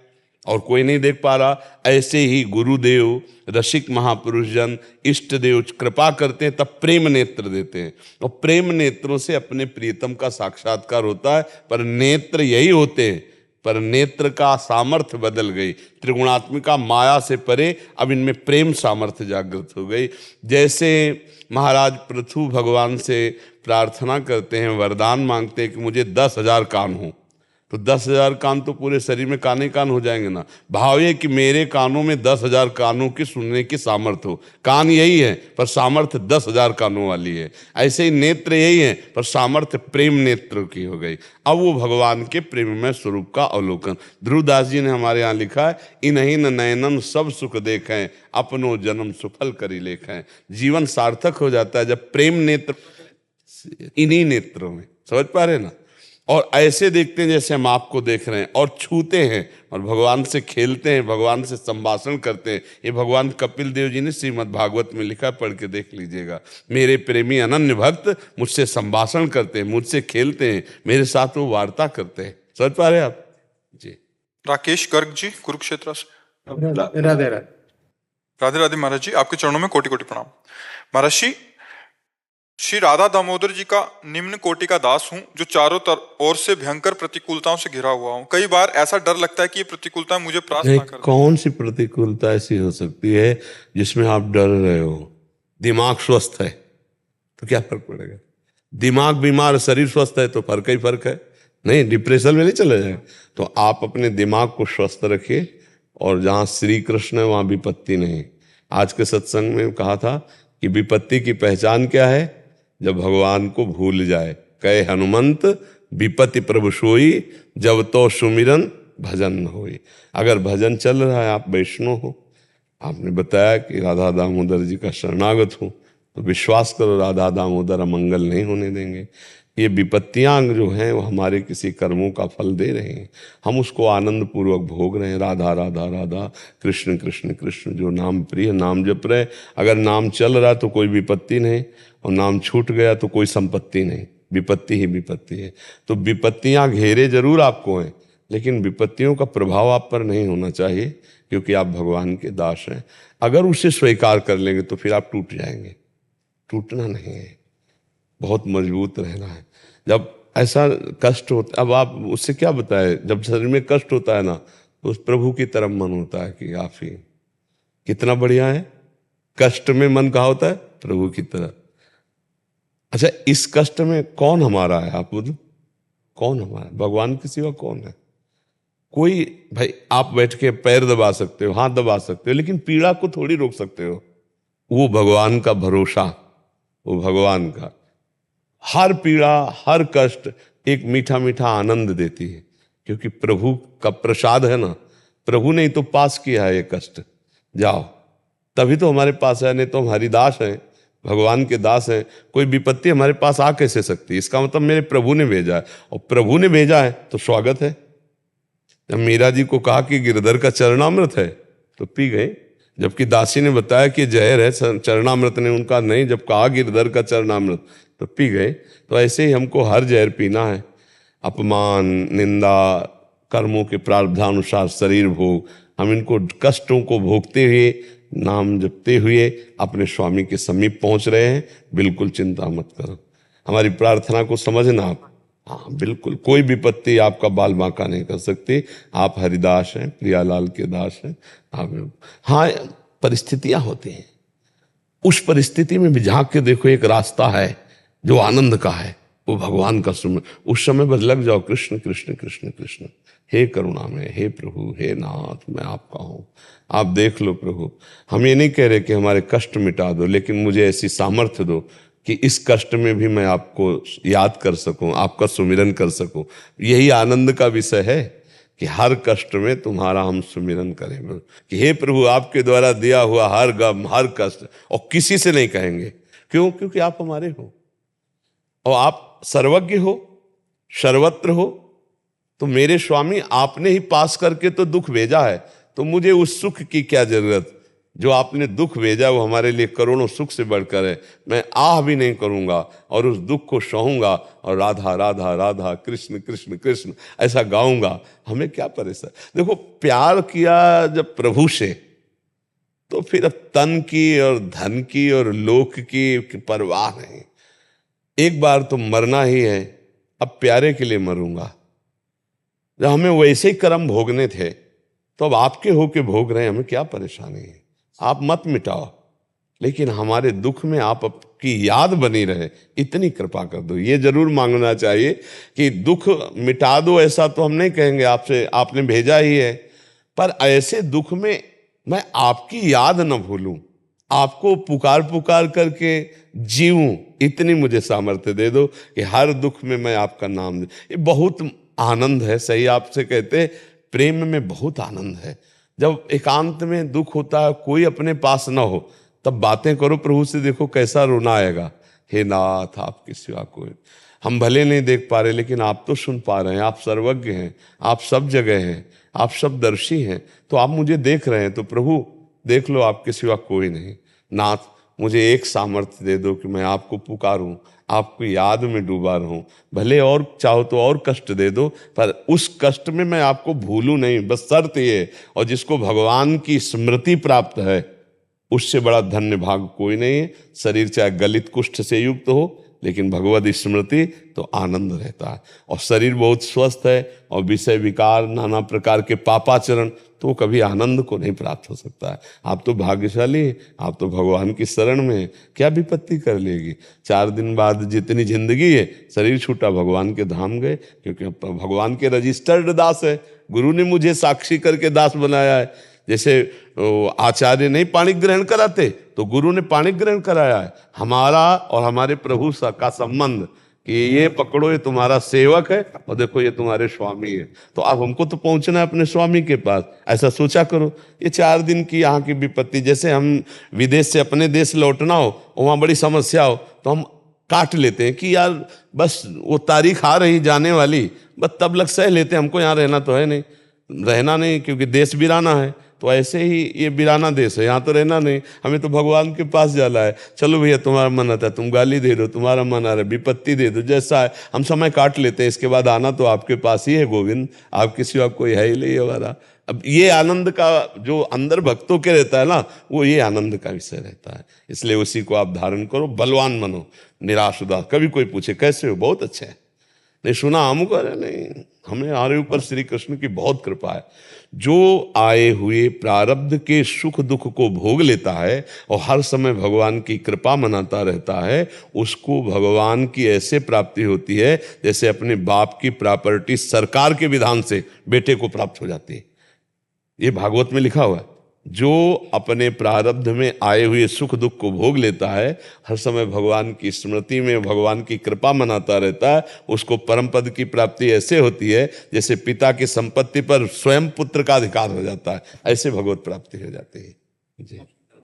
और कोई नहीं देख पा रहा, ऐसे ही गुरुदेव, रसिक महापुरुष जन, इष्ट देव कृपा करते हैं, तब प्रेम नेत्र देते हैं, और प्रेम नेत्रों से अपने प्रियतम का साक्षात्कार होता है। पर नेत्र यही होते हैं पर नेत्र का सामर्थ्य बदल गई। त्रिगुणात्मिका माया से परे अब इनमें प्रेम सामर्थ्य जागृत हो गई। जैसे महाराज पृथु भगवान से प्रार्थना करते हैं, वरदान मांगते हैं कि मुझे 10,000 कान हो, तो 10,000 कान तो पूरे शरीर में कान ही कान हो जाएंगे ना। भाव ये कि मेरे कानों में 10,000 कानों की सुनने की सामर्थ्य हो। कान यही है पर सामर्थ्य 10,000 कानों वाली है। ऐसे ही नेत्र यही है पर सामर्थ्य प्रेम नेत्र की हो गई। अब वो भगवान के प्रेममय स्वरूप का अवलोकन। ध्रुवदास जी ने हमारे यहाँ लिखा है, इन्हीं नयनन सब सुख देखें, अपनो जन्म सुफल करी लेखें। जीवन सार्थक हो जाता है जब प्रेम नेत्र इन्हीं नेत्रों में, समझ पा रहे ना। और ऐसे देखते हैं जैसे हम आपको देख रहे हैं, और छूते हैं और भगवान से खेलते हैं, भगवान से संभाषण करते हैं। ये भगवान कपिल देव जी ने श्रीमद् भागवत में लिखा, पढ़ के देख लीजिएगा। मेरे प्रेमी अनन्य भक्त मुझसे संभाषण करते हैं, मुझसे खेलते हैं, मेरे साथ वो वार्ता करते हैं। समझ पा रहे हैं आप जी। राकेश गर्ग जी कुरुक्षेत्र से। राधे राधे। राधे राधे महाराज जी, आपके चरणों में कोटि कोटि प्रणाम। महाराज जी, श्री राधा दामोदर जी का निम्न कोटि का दास हूँ, जो चारों ओर से भयंकर प्रतिकूलताओं से घिरा हुआ हूँ। कई बार ऐसा डर लगता है कि ये प्रतिकूलताएं मुझे प्राप्त ना कर दें। कौन सी प्रतिकूलता ऐसी हो सकती है जिसमें आप डर रहे हो? दिमाग स्वस्थ है तो क्या फर्क पड़ेगा? दिमाग बीमार, शरीर स्वस्थ है तो फर्क ही फर्क है। नहीं, डिप्रेशन में नहीं चले जाए। तो आप अपने दिमाग को स्वस्थ रखिए, और जहाँ श्री कृष्ण है वहाँ विपत्ति नहीं। आज के सत्संग में कहा था कि विपत्ति की पहचान क्या है? जब भगवान को भूल जाए। कहे हनुमंत विपत्ति प्रभु सोई, जब तो सुमिरन भजन न होई। अगर भजन चल रहा है, आप वैष्णव हो, आपने बताया कि राधा दामोदर जी का शरणागत हूँ, तो विश्वास करो राधा दामोदर अमंगल नहीं होने देंगे। ये विपत्तियां जो हैं वो हमारे किसी कर्मों का फल दे रहे हैं, हम उसको आनंद पूर्वक भोग रहे हैं। राधा राधा राधा, कृष्ण कृष्ण कृष्ण, जो नाम प्रिय नाम जप रहे। अगर नाम चल रहा तो कोई विपत्ति नहीं, और नाम छूट गया तो कोई संपत्ति नहीं। विपत्ति ही विपत्ति है। तो विपत्तियां घेरे जरूर आपको हैं, लेकिन विपत्तियों का प्रभाव आप पर नहीं होना चाहिए, क्योंकि आप भगवान के दास हैं। अगर उसे स्वीकार कर लेंगे तो फिर आप टूट जाएंगे। टूटना नहीं है, बहुत मजबूत रहना है। जब ऐसा कष्ट होता, अब आप उससे क्या बताए, जब शरीर में कष्ट होता है ना, तो उस प्रभु की तरफ मन होता है कि आप ही, कितना बढ़िया है। कष्ट में मन कहाँ होता है? प्रभु की तरफ। अच्छा, इस कष्ट में कौन हमारा है? आप बोलो, कौन हमारा? भगवान के सिवा कौन है? कोई भाई, आप बैठ के पैर दबा सकते हो, हाथ दबा सकते हो, लेकिन पीड़ा को थोड़ी रोक सकते हो। वो भगवान का भरोसा, वो भगवान का। हर पीड़ा, हर कष्ट एक मीठा मीठा आनंद देती है, क्योंकि प्रभु का प्रसाद है ना। प्रभु ने ही तो पास किया है ये कष्ट, जाओ, तभी तो हमारे पास है। नहीं तो हम हरिदास हैं, भगवान के दास हैं। कोई विपत्ति हमारे पास आ कैसे सकती? इसका मतलब मेरे प्रभु ने भेजा है, और प्रभु ने भेजा है तो स्वागत है। जब मीरा जी को कहा कि गिरधर का चरणामृत है तो पी गए, जबकि दासी ने बताया कि जहर है, चरणामृत ने उनका नहीं। जब कहा गिरधर का चरणामृत तो पी गए। तो ऐसे ही हमको हर जहर पीना है। अपमान, निंदा, कर्मों के प्रारब्धानुसार शरीर भोग, हम इनको कष्टों को भोगते हुए, नाम जपते हुए अपने स्वामी के समीप पहुंच रहे हैं। बिल्कुल चिंता मत करो, हमारी प्रार्थना को समझना आप। हाँ बिल्कुल, कोई विपत्ति आपका बाल बांका नहीं कर सकती। आप हरिदास हैं, प्रियालाल के दास हैं। आप, हाँ, परिस्थितियां होती हैं, उस परिस्थिति में भी झांक के देखो, एक रास्ता है जो आनंद का है, वो भगवान का सुन। उस समय बस लग जाओ, कृष्ण कृष्ण कृष्ण कृष्ण, हे करुणा में, हे प्रभु, हे नाथ, मैं आपका हूँ। आप देख लो प्रभु, हम ये नहीं कह रहे कि हमारे कष्ट मिटा दो, लेकिन मुझे ऐसी सामर्थ्य दो कि इस कष्ट में भी मैं आपको याद कर सकूं, आपका सुमिरन कर सकूं। यही आनंद का विषय है कि हर कष्ट में तुम्हारा हम सुमिरन करें, कि हे प्रभु, आपके द्वारा दिया हुआ हर गम, हर कष्ट, और किसी से नहीं कहेंगे। क्यों? क्योंकि आप हमारे हो, और आप सर्वज्ञ हो, सर्वत्र हो। तो मेरे स्वामी, आपने ही पास करके तो दुख भेजा है, तो मुझे उस सुख की क्या जरूरत? जो आपने दुख भेजा वो हमारे लिए करोड़ों सुख से बढ़कर है। मैं आह भी नहीं करूंगा और उस दुख को सहूंगा, और राधा राधा राधा, कृष्ण कृष्ण कृष्ण ऐसा गाऊंगा। हमें क्या परेशान? देखो, प्यार किया जब प्रभु से, तो फिर अब तन की और धन की और लोक की परवाह नहीं। एक बार तो मरना ही है, अब प्यारे के लिए मरूंगा। जब हमें वैसे ही कर्म भोगने थे तो अब आपके होके भोग रहे हैं, हमें क्या परेशानी है? आप मत मिटाओ, लेकिन हमारे दुख में आपकी याद बनी रहे, इतनी कृपा कर दो। ये जरूर मांगना चाहिए कि दुख मिटा दो, ऐसा तो हम नहीं कहेंगे आपसे, आपने भेजा ही है, पर ऐसे दुख में मैं आपकी याद न भूलूं, आपको पुकार पुकार करके जीऊं, इतनी मुझे सामर्थ्य दे दो कि हर दुख में मैं आपका नाम दे। ये बहुत आनंद है, सही आपसे कहते, प्रेम में बहुत आनंद है। जब एकांत में दुख होता है, कोई अपने पास ना हो, तब बातें करो प्रभु से, देखो कैसा रोना आएगा। हे नाथ, आपके सिवा कोई, हम भले नहीं देख पा रहे लेकिन आप तो सुन पा रहे हैं, आप सर्वज्ञ हैं, आप सब जगह हैं, आप सब दर्शी हैं, तो आप मुझे देख रहे हैं, तो प्रभु देख लो, आपके सिवा कोई नहीं। नाथ, मुझे एक सामर्थ्य दे दो कि मैं आपको पुकारूं, आपको याद में डूबा रहूं, भले और चाहो तो और कष्ट दे दो, पर उस कष्ट में मैं आपको भूलूं नहीं, बस शर्त ये। और जिसको भगवान की स्मृति प्राप्त है, उससे बड़ा धन्य भाग कोई नहीं है। शरीर चाहे गलित कुष्ठ से युक्त हो, लेकिन भगवत स्मृति तो आनंद रहता है। और शरीर बहुत स्वस्थ है और विषय विकार, नाना प्रकार के पापाचरण, तो कभी आनंद को नहीं प्राप्त हो सकता है। आप तो भाग्यशाली हैं, आप तो भगवान की शरण में हैं, क्या विपत्ति कर लेगी। 4 दिन बाद जितनी जिंदगी है, शरीर छूटा, भगवान के धाम गए, क्योंकि भगवान के रजिस्टर्ड दास है। गुरु ने मुझे साक्षी करके दास बनाया है। जैसे आचार्य नहीं पाणी ग्रहण कराते, तो गुरु ने पाणी ग्रहण कराया है। हमारा और हमारे प्रभु का संबंध कि ये पकड़ो, ये तुम्हारा सेवक है, और देखो ये तुम्हारे स्वामी है, तो अब हमको तो पहुंचना है अपने स्वामी के पास, ऐसा सोचा करो। ये 4 दिन की यहाँ की विपत्ति, जैसे हम विदेश से अपने देश लौटना हो, वहाँ बड़ी समस्या हो, तो हम काट लेते हैं कि यार बस वो तारीख आ रही जाने वाली, बस तब लग सह लेते हैं, हमको यहाँ रहना तो है नहीं, रहना नहीं, क्योंकि देश वीराना है। तो ऐसे ही ये वीराना देश है, यहाँ तो रहना नहीं, हमें तो भगवान के पास जाना है। चलो भैया, तुम्हारा मन आता है तुम गाली दे दो, तुम्हारा मन आ रहा है विपत्ति दे दो, जैसा है हम समय काट लेते हैं। इसके बाद आना तो आपके पास ही है गोविंद, आपके सिवा कोई है ही नहीं हमारा। अब ये आनंद का जो अंदर भक्तों के रहता है ना, वो ये आनंद का विषय रहता है। इसलिए उसी को आप धारण करो, बलवान बनो, निराश उदास। कभी कोई पूछे कैसे हो, बहुत अच्छे हैं, नहीं सुना हमको, अरे नहीं, हमें हमारे ऊपर श्री कृष्ण की बहुत कृपा है। जो आए हुए प्रारब्ध के सुख दुख को भोग लेता है और हर समय भगवान की कृपा मनाता रहता है, उसको भगवान की ऐसे प्राप्ति होती है जैसे अपने बाप की प्रॉपर्टी सरकार के विधान से बेटे को प्राप्त हो जाती है। ये भागवत में लिखा हुआ है। जो अपने प्रारब्ध में आए हुए सुख दुख को भोग लेता है, हर समय भगवान की स्मृति में भगवान की कृपा मनाता रहता है, उसको परम पद की प्राप्ति ऐसे होती है जैसे पिता की संपत्ति पर स्वयं पुत्र का अधिकार हो जाता है, ऐसे भगवत प्राप्ति हो जाती है। जी।